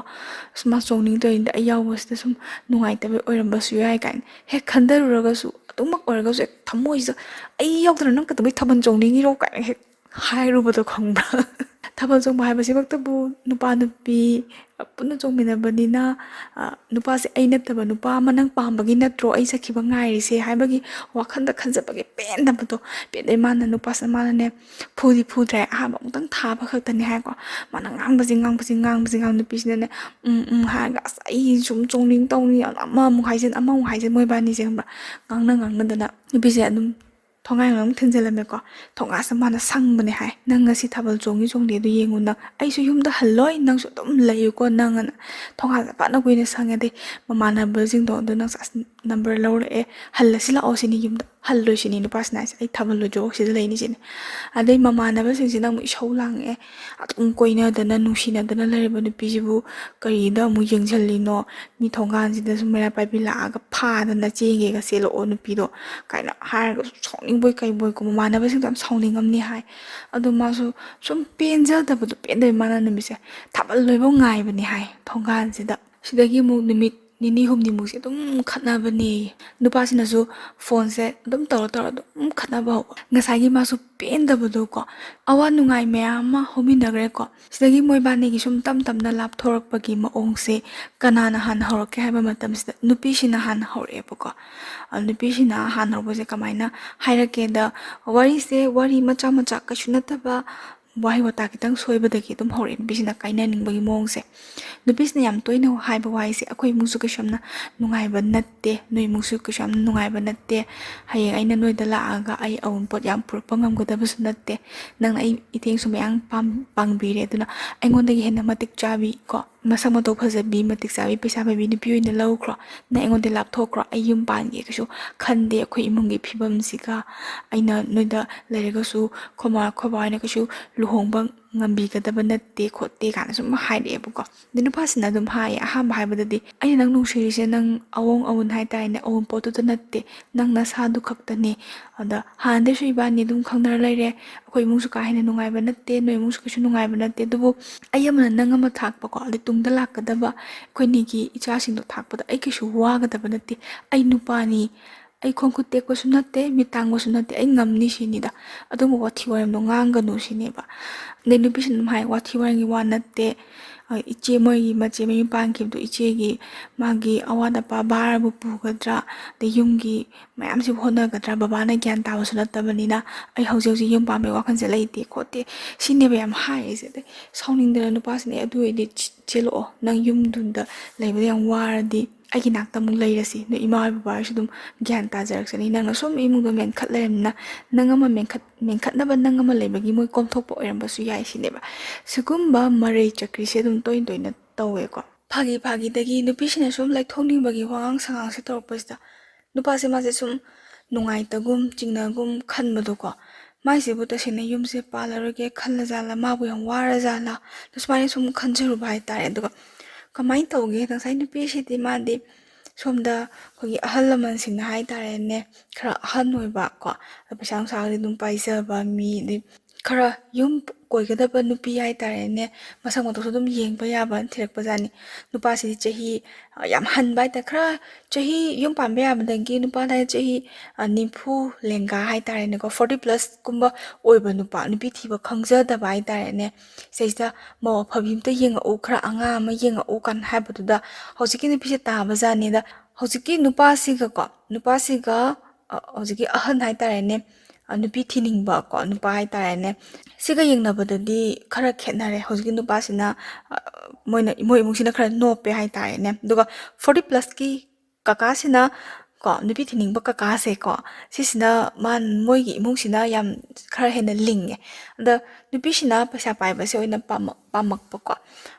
ꯁꯨꯝ ꯃꯥ ꯆꯣꯡꯅꯤꯡꯗꯣꯏꯅꯤꯗ ꯑꯩ ꯌꯥꯎꯕꯁꯤꯗ ꯁꯨꯝ ꯅꯨꯡꯉꯥꯏꯇꯕ ꯑꯣꯏꯔꯝꯕꯁꯨ ꯌꯥꯏ ꯀꯥꯏꯅ ꯍꯦꯛ ꯈꯟꯊꯔꯨꯔꯒꯁꯨ ꯑꯗꯨꯃꯛ ꯑꯣꯏꯔꯒꯁꯨ ꯍꯦꯛ ꯊꯃꯣꯏꯁꯤꯗ ꯑꯩ ꯌꯥꯎꯗꯅ ꯅꯪ ꯀꯩꯗꯧꯕꯩ ꯊꯥꯕꯜ ꯆꯣꯡꯅꯤꯡꯉꯤꯔꯣ ꯀꯥꯏꯅ ꯍꯦꯛ ꯍꯥꯏꯔꯨꯕꯗꯣ ꯈꯪꯕ꯭ꯔꯥ ꯊꯥꯕꯜ ꯆꯣꯡꯕ ꯍꯥꯏꯕꯁꯤꯃꯛꯇꯕꯨ ꯅꯨꯄꯥ ꯅꯨꯄꯤ ꯄꯨꯟꯅ ꯆꯣꯡꯃꯤꯟꯅꯕꯅꯤꯅ ꯅꯨꯄꯥꯁꯦ ꯑꯩ ꯅꯠꯇꯕ ꯅꯨꯄꯥ ꯑꯃ ꯅꯪ ꯄꯥꯝꯕꯒꯤ ꯅꯠꯇ꯭ꯔꯣ ꯑꯩ ꯆꯠꯈꯤꯕ ꯉꯥꯏꯔꯤꯁꯦ ꯍꯥꯏꯕꯒꯤ ꯋꯥꯈꯟꯗ ꯈꯟꯖꯕꯒꯤ ꯄꯦꯟꯗꯕꯗꯣ ꯄꯦꯟꯗꯩ ꯃꯥꯅ ꯅꯨꯄꯥꯁꯤꯅ ꯃꯥꯅꯅꯦ ꯐꯨꯗꯤ ꯐꯨꯗ꯭ꯔꯦ ꯑꯍꯥꯟꯕ ꯑꯃꯨꯛꯇꯪ ꯊꯥꯕ ꯈꯛꯇꯅꯤ ꯍꯥꯏꯀꯣ ꯃꯥꯅ ꯉꯥꯡꯕꯁꯤ ꯅꯨꯄꯤꯁꯤꯅꯅꯦ ꯍꯥꯏꯔꯒ ꯑꯁ ꯑꯩ ꯁꯨꯝ ꯆꯣꯡꯅꯤꯡ ꯇꯧꯅꯤ ꯑꯃꯃꯨꯛ ꯍꯥꯏꯖꯤꯟ ꯃꯣꯏꯕꯥꯅꯤꯁꯦ ꯈꯪꯕ꯭ꯔꯥ ꯉꯥꯡꯅꯗꯅ ꯅꯨꯄꯤꯁꯦ ꯑꯗꯨꯝ ꯊꯣꯡꯒꯥꯟ ꯑꯃꯨꯛ ꯊꯤꯟꯖꯤꯜꯂꯝꯃꯦꯀꯣ ꯊꯣꯡꯒꯥꯟꯁꯤꯗ ꯃꯥꯅ ꯁꯪꯕꯅꯦ ꯍꯥꯏ ꯅꯪ ꯉꯁꯤ ꯊꯥꯕꯜ ꯆꯣꯡꯉꯤ ꯆꯣꯡꯗꯦ ꯑꯗꯨ ꯌꯦꯡꯉꯨ ꯅꯪ ꯑꯩꯁꯨ ꯌꯨꯝꯗ ꯍꯜꯂꯣꯏ ꯅꯪꯁꯨ ꯑꯗꯨꯝ ꯂꯩꯌꯨꯀꯣ ꯅꯪ ꯑꯅ ꯊꯣꯡꯒꯥꯟꯁꯦ ꯐꯅ ꯀꯨꯏꯅ ꯁꯪꯉꯦ ꯑꯗꯩ ꯃꯃꯥꯟꯅꯕꯁꯤꯡꯗꯣ ꯑꯗꯨ ꯅꯪ ꯅꯝꯕꯔ ꯂꯧꯔꯛꯑꯦ ꯍꯜꯂꯁꯤ ꯂꯥꯛꯑꯣ ꯁꯤꯅꯤ ꯌꯨꯝꯗ ꯍꯜꯂꯣꯏꯁꯤꯅꯤ ꯅꯨꯄꯥꯁꯤꯅ ꯍꯥꯏꯁꯦ ꯑꯩ ꯊꯥꯕꯜ ꯂꯣꯏꯗ꯭ꯔꯣ ꯁꯤꯗ ꯂꯩꯅꯤ ꯁꯤꯅꯤ ꯑꯗꯩ ꯃꯃꯥꯟꯅꯕꯁꯤꯡꯁꯤꯅ ꯑꯃꯨꯛ ꯏꯁꯧ ꯂꯥꯡꯉꯛꯑꯦ ꯑꯗꯨꯝ ꯀꯣꯏꯅꯗꯅ ꯅꯨꯡꯁꯤꯅꯗꯅ ꯂꯩꯔꯤꯕ ꯅꯨꯄꯤꯁꯤꯕꯨ ꯀꯔꯤꯗ ꯑꯃꯨꯛ ꯌꯦꯡꯁꯤꯜꯂꯤꯅꯣ ꯃꯤ ꯊꯣꯡꯒꯥꯟꯁꯤꯗ ꯁꯨꯝ ꯃꯩꯔꯥ ꯄꯥꯏꯕꯤ ꯂꯥꯛꯑꯒ ꯐꯥꯗꯅ ꯆꯦꯡꯒꯦꯒ ꯆꯦꯜꯂꯛꯑꯣ ꯅꯨꯄꯤꯗꯣ ꯀꯥꯏꯅ ꯍꯥꯏꯔꯒ ꯁꯥꯎꯅꯤꯡꯕꯣꯏ ꯀꯩꯕꯣꯏꯀꯣ ꯃꯃꯥꯟꯅꯕꯁꯤꯡꯗꯣ ꯌꯥꯝ ꯁꯥꯎꯅꯤꯡꯉꯝꯅꯤ ꯍꯥꯏ ꯑꯗꯣ ꯃꯥꯁꯨ ꯁꯨꯝ ꯄꯦꯟꯗꯕꯩ ꯃꯥꯅ ꯅꯨꯃꯤꯠꯁꯦ ꯊꯥꯕꯜ ꯂꯣꯏꯕ ꯉꯥꯏꯕꯅꯤ ꯍꯥꯏ ꯊꯣꯡꯒꯥꯟꯁꯤꯗ ꯁꯤꯗꯒꯤ ꯑꯃꯨꯛ ꯅꯨꯃꯤꯠ ꯅꯤꯅꯤ ꯍꯨꯝꯅꯤꯃꯨꯛꯁꯦ ꯑꯗꯨꯝ ꯈꯠꯅꯕꯅꯦ ꯅꯨꯄꯥꯁꯤꯅꯁꯨ ꯐꯣꯟꯁꯦ ꯑꯗꯨꯝ ꯇꯧꯔ ꯑꯗꯨꯝ ꯈꯠꯅꯕ ꯍꯧꯕ ꯉꯁꯥꯏꯒꯤ ꯃꯥꯁꯨ ꯄꯦꯟꯗꯕꯗꯣꯀꯣ ꯑꯋꯥ ꯅꯨꯡꯉꯥꯏ ꯃꯌꯥꯝ ꯑꯃ ꯍꯧꯃꯤꯟꯅꯈ꯭ꯔꯦꯀꯣ ꯁꯤꯗꯒꯤ ꯃꯣꯏꯕꯥꯅꯤꯒꯤ ꯁꯨꯝ ꯇꯞ ꯇꯞꯅ ꯂꯥꯞꯊꯣꯔꯛꯄꯒꯤ ꯃꯑꯣꯡꯁꯦ ꯀꯅꯥꯅ ꯍꯥꯟꯅ ꯍꯧꯔꯛꯀꯦ ꯍꯥꯏꯕ ꯃꯇꯝꯁꯤꯗ ꯅꯨꯄꯤꯁꯤꯅ ꯍꯥꯟꯅ ꯍꯧꯔꯛꯑꯦꯕꯀꯣ ꯅꯨꯄꯤꯁꯤꯅ ꯍꯥꯟꯅ ꯍꯧꯕꯁꯦ ꯀꯃꯥꯏꯅ ꯍꯥꯏꯔꯛꯀꯦꯗ ꯋꯥꯔꯤꯁꯦ ꯋꯥꯔꯤ ꯃꯆꯥ ꯃꯆꯥ ꯀꯩꯁꯨ ꯅꯠꯇꯕ ꯋꯥꯍꯩ ꯋꯥꯇꯥ ꯈꯤꯇꯪ ꯁꯣꯏꯕꯗꯒꯤ ꯑꯗꯨꯝ ꯍꯧꯔꯛꯑꯦ ꯅꯨꯄꯤꯁꯤꯅ ꯀꯥꯏꯅꯅꯤꯡꯕꯒꯤ ꯃꯑꯣꯡꯁꯦ ꯅꯨꯄꯤꯁꯤꯅ ꯌꯥꯝ ꯇꯣꯏꯅ ꯍꯥꯏꯕ ꯋꯥꯍꯩꯁꯦ ꯑꯩꯈꯣꯏ ꯏꯃꯨꯡꯁꯨ ꯀꯩꯁꯨ ꯌꯥꯝꯅ ꯅꯨꯡꯉꯥꯏꯕ ꯅꯠꯇꯦ ꯅꯣꯏ ꯏꯃꯨꯡꯁꯨ ꯀꯩꯁꯨ ꯌꯥꯝꯅ ꯅꯨꯡꯉꯥꯏꯕ ꯅꯠꯇꯦ ꯍꯌꯦꯡ ꯑꯩꯅ ꯅꯣꯏꯗ ꯂꯥꯛꯑꯒ ꯑꯩ ꯑꯋꯨꯟꯄꯣꯠ ꯌꯥꯝ ꯄꯨꯔꯛꯄ ꯉꯝꯒꯗꯕꯁꯨ ꯅꯠꯇꯦ ꯅꯪꯅ ꯑꯩ ꯏꯇꯦꯡꯁꯨ ꯃꯌꯥꯝ ꯄꯥꯡꯕꯤꯔꯦ ꯑꯗꯨꯅ ꯑꯩꯉꯣꯟꯗꯒꯤ ꯍꯦꯟꯅ ꯃꯇꯤꯛ ꯆꯥꯕꯤ ꯀꯣ ꯃꯁꯛ ꯃꯇꯧ ꯐꯖꯕꯤ ꯃꯇꯤꯛ ꯆꯥꯕꯤ ꯄꯩꯁꯥ ꯄꯥꯏꯕꯤ ꯅꯨꯄꯤ ꯑꯣꯏꯅ ꯂꯧꯈ꯭ꯔꯣ ꯅꯪ ꯑꯩꯉꯣꯟꯗ ꯂꯥꯞꯊꯣꯛꯈ꯭ꯔꯣ ꯑꯩ ꯌꯨꯝ ꯄꯥꯟꯒꯦ ꯀꯩꯁꯨ ꯈꯟꯗꯦ ꯑꯩꯈꯣꯏ ꯏꯃꯨꯡꯒꯤ ꯐꯤꯕꯝꯁꯤꯒ ꯑꯩꯅ ꯅꯣꯏꯗ ꯂꯩꯔꯒꯁꯨ ꯈꯣꯏꯕꯥ ꯍꯣꯏꯅ ꯀꯩꯁꯨ ꯂꯨꯍꯣꯡꯕ ꯉꯝꯕꯤꯒꯗꯕ ꯅꯠꯇꯦ ꯈꯣꯠꯇꯦ ꯀꯥꯏꯅ ꯁꯨꯝ ꯍꯥꯏꯔꯛꯑꯦꯕꯀꯣ ꯑꯗꯩ ꯅꯨꯄꯥꯁꯤꯅ ꯑꯗꯨꯝ ꯍꯥꯏꯌꯦ ꯑꯍꯥꯟꯕ ꯍꯥꯏꯕꯗꯗꯤ ꯑꯩꯅ ꯅꯪ ꯅꯨꯡꯁꯤꯔꯤꯁꯦ ꯅꯪ ꯑꯋꯣꯡ ꯑꯋꯨꯟ ꯍꯥꯏꯇꯥꯔꯦꯅꯦ ꯑꯋꯨꯟ ꯄꯣꯠꯇꯨꯗ ꯅꯠꯇꯦ ꯅꯪ ꯅꯁꯥꯗꯨ ꯈꯛꯇꯅꯦ ꯑꯗ ꯍꯥꯟꯅꯗꯩꯁꯨ ꯏꯕꯥꯅꯤ ꯑꯗꯨꯝ ꯈꯪꯅꯔ ꯂꯩꯔꯦ ꯑꯩꯈꯣꯏ ꯏꯃꯨꯡꯁꯨ ꯀꯥ ꯍꯦꯟꯅ ꯅꯨꯡꯉꯥꯏꯕ ꯅꯠꯇꯦ ꯅꯣꯏ ꯏꯃꯨꯡꯁꯨ ꯀꯩꯁꯨ ꯅꯨꯡꯉꯥꯏꯕ ꯅꯠꯇꯦ ꯑꯗꯨꯕꯨ ꯑꯩ ꯑꯃꯅ ꯅꯪ ꯑꯃ ꯊꯥꯛꯄꯀꯣ ꯑꯗꯩ ꯇꯨꯡꯗ ꯂꯥꯛꯀꯗꯕ ꯑꯩꯈꯣꯏꯅꯤꯒꯤ ꯏꯆꯥꯁꯤꯡꯗꯣ ꯊꯥꯛꯄꯗ ꯑꯩ ꯀꯩꯁꯨ ꯋꯥꯒꯗꯕ ꯅꯠꯇꯦ ꯑꯩ ꯅꯨꯄꯥꯅꯤ ꯑꯩ ꯈꯣꯡ ꯈꯨꯠ ꯇꯦꯛꯄꯁꯨ ꯅꯠꯇꯦ ꯃꯤꯠ ꯇꯥꯡꯕꯁꯨ ꯅꯠꯇꯦ ꯑꯩ ꯉꯝꯅꯤ ꯁꯤꯅꯤꯗ ꯑꯗꯨꯝꯕ ꯋꯥꯊꯤ ꯋꯥꯔꯦꯝꯗꯣ ꯉꯥꯡꯒꯅꯨ ꯁꯤꯅꯦꯕ ꯑꯗꯩ ꯅꯨꯄꯤꯁꯤꯅ ꯑꯗꯨꯝ ꯍꯥꯏ ꯋꯥꯊꯤ ꯋꯥꯔꯦꯝꯒꯤ ꯋꯥ ꯅꯠꯇꯦ ꯏꯆꯦ ꯃꯣꯏꯒꯤ ꯃꯆꯦ ꯃꯌꯨꯝ ꯄꯥꯟꯈꯤꯕꯗꯣ ꯏꯆꯦꯒꯤ ꯃꯥꯒꯤ ꯑꯋꯥꯠ ꯑꯄꯥ ꯚꯥꯔꯕꯨ ꯄꯨꯒꯗ꯭ꯔꯥ ꯑꯗꯩ ꯌꯨꯝꯒꯤ ꯃꯌꯥꯝꯁꯤꯕꯨ ꯍꯣꯠꯅꯒꯗ꯭ꯔꯥ ꯕꯕꯥꯅ ꯒ꯭ꯌꯥꯟ ꯇꯥꯕꯁꯨ ꯅꯠꯇꯕꯅꯤꯅ ꯑꯩ ꯍꯧꯖꯤꯛ ꯌꯨꯝ ꯄꯥꯟꯕꯒꯤ ꯋꯥꯈꯜꯁꯦ ꯂꯩꯇꯦ ꯈꯣꯠꯇꯦ ꯁꯤꯅꯦꯕ ꯌꯥꯝ ꯍꯥꯏꯔꯤꯁꯦ ꯑꯗꯩ ꯁꯥꯎꯅꯤꯡꯗꯅ ꯅꯨꯄꯥꯁꯤꯅ ꯑꯗꯨ ꯑꯣꯏꯔꯗꯤ ꯆꯦꯜꯂꯛꯑꯣ ꯅꯪ ꯌꯨꯝꯗꯨꯗ ꯂꯩꯕꯗ ꯌꯥꯝ ꯋꯥꯔꯗꯤ ꯑꯩꯒꯤ ꯅꯥꯛꯇ ꯑꯃꯨꯛ ꯂꯩꯔꯁꯤ ꯅꯣꯏ ꯏꯃꯥ ꯍꯣꯏ ꯕꯕꯥꯁꯨ ꯑꯗꯨꯝ ꯒ꯭ꯌꯥꯟ ꯇꯥꯖꯔꯛꯁꯅꯤ ꯅꯪꯅ ꯁꯨꯝ ꯏꯃꯨꯡꯗꯣ ꯃꯦꯟꯈꯠ ꯂꯩꯔꯝꯅꯤꯅ ꯅꯪ ꯑꯃ ꯃꯦꯟꯈꯠꯅꯕ ꯅꯪ ꯑꯃ ꯂꯩꯕꯒꯤ ꯃꯣꯏ ꯀꯣꯝꯊꯣꯛꯄ ꯑꯣꯏꯔꯝꯕꯁꯨ ꯌꯥꯏ ꯁꯤꯅꯦꯕ ꯁꯤꯒꯨꯝꯕ ꯃꯔꯩ ꯆꯀ꯭ꯔꯤꯁꯦ ꯑꯗꯨꯝ ꯇꯣꯏꯅ ꯇꯧꯋꯦꯀꯣ ꯐꯥꯒꯤꯗꯒꯤ ꯅꯨꯄꯤꯁꯤꯅ ꯁꯨꯝ ꯂꯩꯊꯣꯛꯅꯤꯡꯕꯒꯤ ꯋꯥꯉꯥꯡ ꯁꯉꯥꯡꯁꯦ ꯇꯧꯔꯛꯄꯁꯤꯗ ꯅꯨꯄꯥꯁꯦ ꯃꯥꯁꯦ ꯁꯨꯝ ꯅꯨꯡꯉꯥꯏꯇꯒꯨꯝ ꯆꯤꯡꯅꯒꯨꯝ ꯈꯟꯕꯗꯣꯀꯣ ꯃꯥꯏꯁꯤꯕꯨ ꯇꯁꯦꯡꯅ ꯌꯨꯝꯁꯦ ꯄꯥꯜꯂꯔꯣꯏꯒꯦ ꯈꯜꯂꯖꯥꯠꯂꯥ ꯃꯥꯕꯨ ꯌꯥꯝ ꯋꯥꯔꯖꯥꯠꯂꯥ ꯁꯨꯃꯥꯏꯅ ꯁꯨꯝ ꯈꯟꯖꯔꯨꯕ ꯍꯥꯏꯇꯥꯔꯦ ꯑꯗꯨꯒ ꯀꯃꯥꯏꯅ ꯇꯧꯒꯦ ꯉꯁꯥꯏ ꯅꯨꯄꯤꯁꯤꯗꯤ ꯃꯥꯗꯤ ꯁꯣꯝꯗ ꯑꯩꯈꯣꯏꯒꯤ ꯑꯍꯜ ꯂꯃꯟꯁꯤꯡꯅ ꯍꯥꯏꯇꯥꯔꯦꯅꯦ ꯈꯔ ꯑꯍꯟ ꯑꯣꯏꯕ ꯀꯣ ꯄꯩꯁꯥ ꯅꯨꯡꯁꯥꯒꯗꯤ ꯑꯗꯨꯝ ꯄꯥꯏꯖꯕ ꯃꯤ ꯑꯗꯩ ꯈꯔ ꯌꯨꯝ ꯀꯣꯏꯒꯗꯕ ꯅꯨꯄꯤ ꯍꯥꯏꯇꯥꯔꯦꯅꯦ ꯃꯁꯛ ꯃꯇꯧꯁꯨ ꯑꯗꯨꯝ ꯌꯦꯡꯕ ꯌꯥꯕ ꯊꯤꯔꯛꯄꯖꯥꯠꯅꯤ ꯅꯨꯄꯥꯁꯤꯗꯤ ꯆꯍꯤ ꯌꯥꯝ ꯍꯟꯕ ꯍꯥꯏꯇꯥꯔꯦ ꯈꯔ ꯆꯍꯤ ꯌꯨꯝ ꯄꯥꯟꯕ ꯌꯥꯕꯗꯒꯤ ꯅꯨꯄꯥꯗ ꯆꯍꯤ ꯅꯤꯐꯨ ꯂꯦꯡꯒꯥ ꯍꯥꯏꯇꯥꯔꯦꯅꯦꯀꯣ 40+ ꯀꯨꯝꯕ ꯑꯣꯏꯕ ꯅꯨꯄꯤ ꯊꯤꯕ ꯈꯪꯖꯗꯕ ꯍꯥꯏꯇꯥꯔꯦꯅꯦ ꯁꯤꯁꯤꯗ ꯃꯧ ꯑꯐꯕꯤ ꯑꯃꯇ ꯌꯦꯡꯉꯛꯎ ꯈꯔ ꯑꯉꯥꯡ ꯑꯃ ꯌꯦꯡꯉꯛꯎ ꯀꯥꯟ ꯍꯥꯏꯕꯗꯨꯗ ꯍꯧꯖꯤꯛꯀꯤ ꯅꯨꯄꯤꯁꯦ ꯇꯥꯕꯖꯥꯠꯅꯤꯗ ꯍꯧꯖꯤꯛꯀꯤ ꯅꯨꯄꯥꯁꯤꯒ ꯍꯧꯖꯤꯛꯀꯤ ꯑꯍꯟ ꯍꯥꯏꯇꯥꯔꯦꯅꯦ ꯅꯨꯄꯤ ꯊꯤꯅꯤꯡꯕ ꯀꯣ ꯅꯨꯄꯥ ꯍꯥꯏꯇꯥꯔꯦꯅꯦ ꯁꯤꯒ ꯌꯦꯡꯅꯕꯗꯗꯤ ꯈꯔ ꯈꯦꯠꯅꯔꯦ ꯍꯧꯖꯤꯛꯀꯤ ꯅꯨꯄꯥꯁꯤꯅ ꯃꯣꯏ ꯏꯃꯨꯡꯁꯤꯅ ꯈꯔ ꯅꯣꯞꯄꯦ ꯍꯥꯏꯇꯥꯔꯦꯅꯦ ꯑꯗꯨꯒ 40+ꯀꯤ ꯀꯀꯥꯁꯤꯅ ꯀꯣ ꯅꯨꯄꯤ ꯊꯤꯅꯤꯡꯕ ꯀꯀꯥꯁꯦ ꯀꯣ ꯁꯤꯁꯤꯅ ꯃꯣꯏꯒꯤ ꯏꯃꯨꯡꯁꯤꯅ ꯌꯥꯝ ꯈꯔ ꯍꯦꯟꯅ ꯂꯤꯡꯉꯦ ꯑꯗ ꯅꯨꯄꯤꯁꯤꯅ ꯄꯩꯁꯥ ꯄꯥꯏꯕꯁꯦ ꯑꯣꯏꯅ ꯄꯥꯝꯃꯛꯄꯀꯣ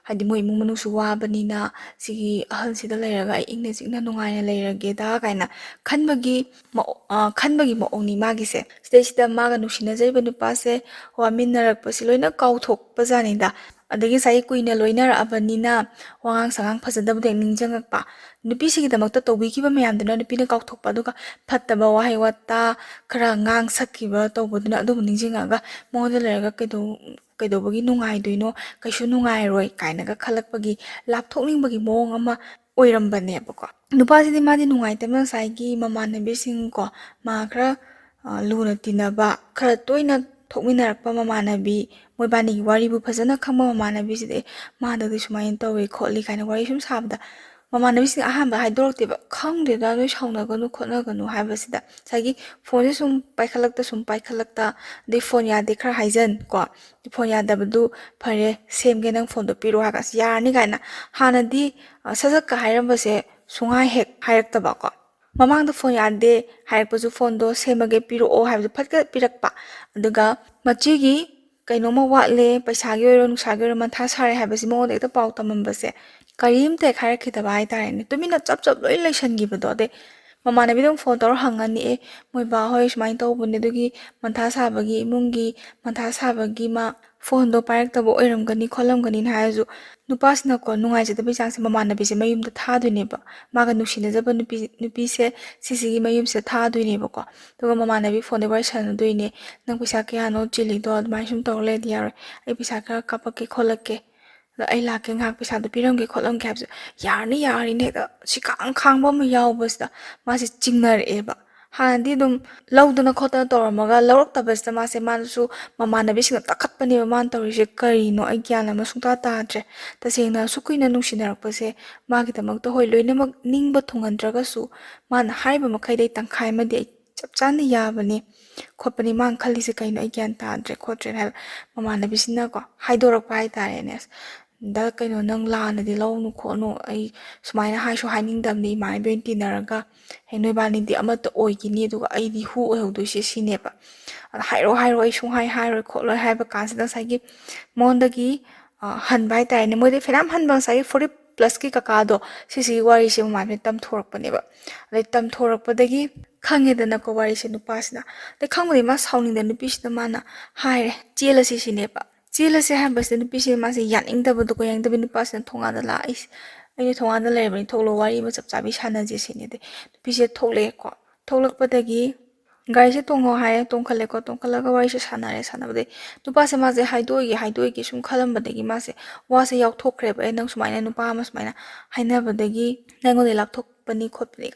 ꯍꯥꯏꯗꯤ ꯃꯣꯏ ꯏꯃꯨꯡ ꯃꯅꯨꯡꯁꯨ ꯋꯥꯕꯅꯤꯅ ꯁꯤꯒꯤ ꯑꯍꯜꯁꯤꯗ ꯂꯩꯔꯒ ꯑꯩ ꯏꯪꯅ ꯆꯤꯛꯅ ꯅꯨꯡꯉꯥꯏꯅ ꯂꯩꯔꯒꯦꯗ ꯀꯥꯏꯅ ꯈꯟꯕꯒꯤ ꯃꯑꯣꯡꯅꯤ ꯃꯥꯒꯤꯁꯦ ꯁꯤꯗꯩꯁꯤꯗ ꯃꯥꯒ ꯅꯨꯡꯁꯤꯅꯖꯔꯤꯕ ꯅꯨꯄꯥꯁꯦ ꯋꯥꯃꯤꯟꯅꯔꯛꯄꯁꯤ ꯂꯣꯏꯅ ꯀꯥꯎꯊꯣꯛꯄꯖꯥꯠꯅꯤꯗ ꯑꯗꯒꯤ ꯉꯁꯥꯏꯒꯤ ꯀꯨꯏꯅ ꯂꯣꯏꯅꯔꯛꯑꯕꯅꯤꯅ ꯋꯥꯉꯥꯡ ꯁꯉꯥꯡ ꯐꯖꯗꯕꯗ ꯍꯦꯛ ꯅꯤꯡꯁꯤꯡꯉꯛꯄ ꯅꯨꯄꯤꯁꯤꯒꯤꯗꯃꯛꯇ ꯇꯧꯕꯤꯈꯤꯕ ꯃꯌꯥꯝꯗꯨꯅ ꯅꯨꯄꯤꯅ ꯀꯥꯎꯊꯣꯛꯄ ꯑꯗꯨꯒ ꯐꯠꯇꯕ ꯋꯥꯍꯩ ꯋꯥꯇꯥ ꯈꯔ ꯉꯥꯡ ꯁꯛꯈꯤꯕ ꯇꯧꯕꯗꯨꯅ ꯑꯗꯨꯕꯨ ꯅꯤꯡꯁꯤꯡꯉꯛꯑꯒ ꯃꯉꯣꯟꯗ ꯂꯩꯔꯒ ꯀꯩꯗꯧꯕꯒꯤ ꯅꯨꯡꯉꯥꯏꯗꯣꯏꯅꯣ ꯀꯩꯁꯨ ꯅꯨꯡꯉꯥꯏꯔꯣꯏ ꯀꯥꯏꯅꯒ ꯈꯜꯂꯛꯄꯒꯤ ꯂꯥꯞꯊꯣꯛꯅꯤꯡꯕꯒꯤ ꯃꯑꯣꯡ ꯑꯃ ꯑꯣꯏꯔꯝꯕꯅꯦꯕꯀꯣ ꯅꯨꯄꯥꯁꯤꯗꯤ ꯃꯥꯗꯤ ꯅꯨꯡꯉꯥꯏꯇꯕ ꯉꯁꯥꯏꯒꯤ ꯃꯃꯥꯟꯅꯕꯤꯁꯤꯡ ꯀꯣ ꯃꯥ ꯈꯔ ꯂꯨꯅ ꯇꯤꯟꯅꯕ ꯈꯔ ꯇꯣꯏꯅ ꯊꯣꯛꯃꯤꯟꯅꯔꯛꯄ ꯃꯃꯥꯟꯅꯕꯤ ꯃꯣꯏꯕꯥꯅꯤꯒꯤ ꯋꯥꯔꯤꯕꯨ ꯐꯖꯅ ꯈꯪꯕ ꯃꯃꯥꯟꯅꯕꯤꯁꯤꯗꯤ ꯃꯥꯗꯗꯤ ꯁꯨꯃꯥꯏꯅ ꯇꯧꯋꯤ ꯈꯣꯠꯂꯤ ꯀꯥꯏꯅ ꯋꯥꯔꯤ ꯁꯨꯝ ꯁꯥꯕꯗ ꯃꯃꯥꯟꯅꯕꯤꯁꯤꯡ ꯑꯍꯥꯟꯕ ꯍꯥꯏꯗꯣꯔꯛꯇꯦꯕ ꯈꯪꯗꯦꯗ ꯅꯣꯏ ꯁꯥꯎꯅꯒꯅꯨ ꯈꯣꯠꯅꯒꯅꯨ ꯍꯥꯏꯕꯁꯤꯗ ꯉꯁꯥꯏꯒꯤ ꯐꯣꯟꯁꯦ ꯁꯨꯝ ꯄꯥꯏꯈꯠꯂꯛꯇ ꯑꯗꯩ ꯐꯣꯟ ꯌꯥꯗꯦ ꯈꯔ ꯍꯥꯏꯖꯟ ꯀꯣ ꯐꯣꯟ ꯌꯥꯗꯕꯗꯨ ꯐꯔꯦ ꯁꯦꯝꯒꯦ ꯅꯪ ꯐꯣꯟꯗꯣ ꯄꯤꯔꯣ ꯍꯥꯏꯔꯒ ꯌꯥꯔꯅꯤ ꯀꯥꯏꯅ ꯍꯥꯟꯅꯗꯤ ꯁꯠꯀ ꯍꯥꯏꯔꯝꯕꯁꯦ ꯁꯨꯡꯍꯥꯏ ꯍꯦꯛ ꯍꯥꯏꯔꯛꯇꯕ ꯀꯣ ꯃꯃꯥꯡꯗ ꯐꯣꯟ ꯌꯥꯗꯦ ꯍꯥꯏꯔꯛꯄꯁꯨ ꯐꯣꯟꯗꯣ ꯁꯦꯝꯃꯒꯦ ꯄꯤꯔꯛꯑꯣ ꯍꯥꯏꯕꯁꯨ ꯐꯠꯀ ꯄꯤꯔꯛꯄ ꯑꯗꯨꯒ ꯃꯆꯦꯒꯤ ꯀꯩꯅꯣꯝꯃ ꯋꯥꯠꯂꯦ ꯄꯩꯁꯥꯒꯤ ꯑꯣꯏꯔꯣ ꯅꯨꯡꯁꯥꯒꯤ ꯑꯣꯏꯔꯣ ꯃꯊꯥ ꯁꯥꯔꯦ ꯍꯥꯏꯕꯁꯤ ꯃꯉꯣꯟꯗ ꯍꯦꯛꯇ ꯄꯥꯎ ꯇꯝꯃꯝꯕꯁꯦ ꯀꯔꯤꯝꯇ ꯍꯦꯛ ꯍꯥꯏꯔꯛꯈꯤꯗꯕ ꯍꯥꯏꯇꯥꯔꯦꯅꯦ ꯇꯨꯃꯤꯟꯅ ꯆꯞ ꯂꯣꯏ ꯂꯩꯁꯟꯈꯤꯕꯗꯣ ꯑꯗꯩ ꯃꯃꯥꯟꯅꯕꯤꯗ ꯐꯣꯟ ꯇꯧꯔ ꯍꯪꯉꯅꯤ ꯃꯣꯏ ꯕꯥ ꯍꯣꯏ ꯁꯨꯃꯥꯏꯅ ꯇꯧꯕꯅꯦ ꯑꯗꯨꯒꯤ ꯃꯊꯥ ꯁꯥꯕꯒꯤ ꯏꯃꯨꯡꯒꯤ ꯃꯊꯥ ꯁꯥꯕꯒꯤ ꯃꯥ ꯐꯣꯟꯗꯣ ꯄꯥꯏꯔꯛꯇꯕ ꯑꯣꯏꯔꯝꯒꯅꯤ ꯈꯣꯠꯂꯝꯒꯅꯤꯅ ꯍꯥꯏꯔꯁꯨ ꯅꯨꯄꯥꯁꯤꯅꯀꯣ ꯅꯨꯡꯉꯥꯏꯖꯗꯕꯒꯤ ꯆꯥꯡꯁꯦ ꯃꯃꯥꯟꯅꯕꯤꯁꯦ ꯃꯌꯨꯝꯗ ꯊꯥꯗꯣꯏꯅꯦꯕ ꯃꯥꯒ ꯅꯨꯡꯁꯤꯅꯖꯕ ꯅꯨꯄꯤꯁꯦ ꯁꯤꯁꯤꯒꯤ ꯃꯌꯨꯝꯁꯦ ꯊꯥꯗꯣꯏꯅꯦꯕꯀꯣ ꯑꯗꯨꯒ ꯃꯃꯥꯟꯅꯕꯤ ꯐꯣꯟꯗ ꯋꯥꯔꯤ ꯁꯥꯟꯅꯗꯣꯏꯅꯦ ꯅꯪ ꯄꯩꯁꯥ ꯀꯌꯥꯅꯣ ꯆꯤꯜꯂꯤꯗꯣ ꯑꯗꯨꯃꯥꯏꯅ ꯁꯨꯝ ꯇꯧꯔ ꯂꯩꯔꯗꯤ ꯌꯥꯔꯣꯏ ꯑꯩ ꯄꯩꯁꯥ ꯈꯔ ꯀꯥꯞꯄꯛꯀꯦ ꯈꯣꯠꯂꯛꯀꯦ ꯑꯗꯣ ꯑꯩ ꯂꯥꯛꯀꯦ ꯉꯥꯏꯍꯥꯛ ꯄꯩꯁꯥꯗꯣ ꯄꯤꯔꯝꯒꯦ ꯈꯣꯠꯂꯝꯒꯦ ꯍꯥꯏꯕꯁꯦ ꯌꯥꯔꯅꯤ ꯍꯦꯛꯇ ꯈꯥꯡꯕ ꯑꯃ ꯌꯥꯎꯕꯁꯤꯗ ꯃꯥꯁꯦ ꯆꯤꯡꯅꯔꯛꯑꯦꯕ ꯍꯥꯟꯅꯗꯤ ꯑꯗꯨꯝ ꯂꯧꯗꯅ ꯈꯣꯠꯇꯅ ꯇꯧꯔꯝꯃꯒ ꯂꯧꯔꯛꯇꯕꯁꯤꯗ ꯃꯥꯅꯁꯨ ꯃꯃꯥꯟꯅꯕꯤꯁꯤꯡꯅ ꯇꯛꯈꯠꯄꯅꯦꯕ ꯃꯥꯅ ꯇꯧꯔꯤꯁꯦ ꯀꯔꯤꯅꯣ ꯑꯩ ꯒ꯭ꯌꯥꯟ ꯑꯃ ꯁꯨꯡꯇꯥ ꯇꯥꯗ꯭ꯔꯦ ꯇꯁꯦꯡꯅ ꯑꯁꯨꯛ ꯀꯨꯏꯅ ꯅꯨꯡꯁꯤꯅꯔꯛꯄꯁꯦ ꯃꯥꯒꯤꯗꯃꯛꯇ ꯍꯣꯏ ꯂꯣꯏꯅꯃꯛ ꯅꯤꯡꯕ ꯊꯨꯡꯍꯟꯗ꯭ꯔꯒꯁꯨ ꯃꯥꯅ ꯍꯥꯏꯔꯤꯕ ꯃꯈꯩꯗꯩ ꯇꯪꯈꯥꯏ ꯑꯃꯗꯤ ꯑꯩ ꯆꯞ ꯆꯥꯅ ꯌꯥꯕꯅꯤ ꯈꯣꯠꯄꯅꯤ ꯃꯥꯅ ꯈꯜꯂꯤꯁꯦ ꯀꯩꯅꯣ ꯑꯩ ꯒ꯭ꯌꯥꯟ ꯇꯥꯗ꯭ꯔꯦ ꯈꯣꯠꯇ꯭ꯔꯦꯅ ꯍꯥꯏꯕ ꯃꯃꯥꯟꯅꯕꯤꯁꯤꯅꯀꯣ ꯍꯥꯏꯗꯣꯔꯛꯄ ꯍꯥꯏꯇꯥꯔꯦꯅꯦ ꯗ ꯀꯩꯅꯣ ꯅꯪ ꯂꯥꯟꯅꯗꯤ ꯂꯧꯅꯨ ꯈꯣꯠꯅꯨ ꯑꯩ ꯁꯨꯃꯥꯏꯅ ꯍꯥꯏꯁꯨ ꯍꯥꯏꯅꯤꯡꯗꯕꯅꯤ ꯏꯃꯥꯟꯅꯕꯤ ꯑꯣꯏꯅ ꯇꯤꯟꯅꯔꯒ ꯅꯣꯏꯕꯥꯅꯤꯗꯤ ꯑꯃꯠꯇ ꯑꯣꯏꯈꯤꯅꯤ ꯑꯗꯨꯒ ꯑꯩꯗꯤ ꯍꯨ ꯑꯣꯏꯍꯧꯗꯣꯏꯁꯦ ꯁꯤꯅꯦꯕ ꯑꯗ ꯍꯥꯏꯔꯣ ꯑꯩ ꯁꯨꯡꯍꯥꯏ ꯍꯥꯏꯔꯣꯏ ꯈꯣꯠꯂꯣꯏ ꯍꯥꯏꯕ ꯀꯥꯟꯁꯤꯗ ꯉꯁꯥꯏꯒꯤ ꯃꯉꯣꯟꯗꯒꯤ ꯍꯟꯕ ꯍꯥꯏꯇꯥꯔꯦꯅꯦ ꯃꯣꯏꯗꯤ ꯐꯅꯌꯥꯝ ꯍꯟꯕ ꯉꯁꯥꯏꯒꯤ 40+ꯀꯤ ꯀꯀꯥꯗꯣ ꯁꯤꯁꯤꯒꯤ ꯋꯥꯔꯤꯁꯦ ꯃꯃꯥꯟꯅꯕꯤꯅ ꯇꯝꯊꯣꯔꯛꯄꯅꯦꯕ ꯑꯗꯩ ꯇꯝꯊꯣꯔꯛꯄꯗꯒꯤ ꯈꯪꯉꯦꯗꯅꯀꯣ ꯋꯥꯔꯤꯁꯦ ꯅꯨꯄꯥꯁꯤꯅ ꯑꯗꯩ ꯈꯪꯕꯗꯤ ꯃꯥ ꯁꯥꯎꯅꯤꯡꯗ ꯅꯨꯄꯤꯁꯤꯗ ꯃꯥꯅ ꯍꯥꯏꯔꯦ ꯆꯦꯜꯂꯁꯤ ꯁꯤꯅꯦꯕ ꯆꯦꯜꯂꯁꯦ ꯍꯥꯏꯕꯁꯤꯗ ꯅꯨꯄꯤꯁꯦ ꯃꯥꯁꯦ ꯌꯥꯅꯤꯡꯗꯕꯗꯣ ꯀꯣꯏꯌꯥꯅꯤꯡꯗꯕ ꯅꯨꯄꯥꯁꯤꯅ ꯊꯣꯡꯒꯥꯟꯗ ꯂꯥꯛꯏꯁꯦ ꯑꯩꯅ ꯊꯣꯡꯒꯥꯟꯗ ꯂꯩꯔꯕꯅꯤ ꯊꯣꯛꯂꯛꯑꯣ ꯋꯥꯔꯤ ꯑꯃ ꯆꯞ ꯆꯥꯕꯤ ꯁꯥꯟꯅꯖꯦ ꯁꯤꯅꯤ ꯑꯗꯩ ꯅꯨꯄꯤꯁꯦ ꯊꯣꯛꯂꯛꯑꯦꯀꯣ ꯊꯣꯛꯂꯛꯄꯗꯒꯤ ꯒꯥꯔꯤꯁꯦ ꯇꯣꯡꯉꯣ ꯍꯥꯏꯔꯦ ꯇꯣꯡꯈꯠꯂꯦꯀꯣ ꯇꯣꯡꯈꯠꯂꯒ ꯋꯥꯔꯤꯁꯦ ꯁꯥꯟꯅꯕꯗꯩ ꯅꯨꯄꯥꯁꯦ ꯃꯥꯁꯦ ꯍꯥꯏꯗꯣꯛꯏꯒꯦ ꯁꯨꯝ ꯈꯜꯂꯝꯕꯗꯒꯤ ꯃꯥꯁꯦ ꯋꯥꯁꯦ ꯌꯥꯎꯊꯣꯛꯈ꯭ꯔꯦꯕ ꯅꯪ ꯁꯨꯃꯥꯏꯅ ꯅꯨꯄꯥ ꯑꯃ ꯁꯨꯃꯥꯏꯅ ꯍꯥꯏꯅꯕꯗꯒꯤ ꯅꯪꯉꯣꯟꯗ ꯂꯥꯞꯊꯣꯛꯄꯅꯤ ꯈꯣꯠꯄꯅꯤ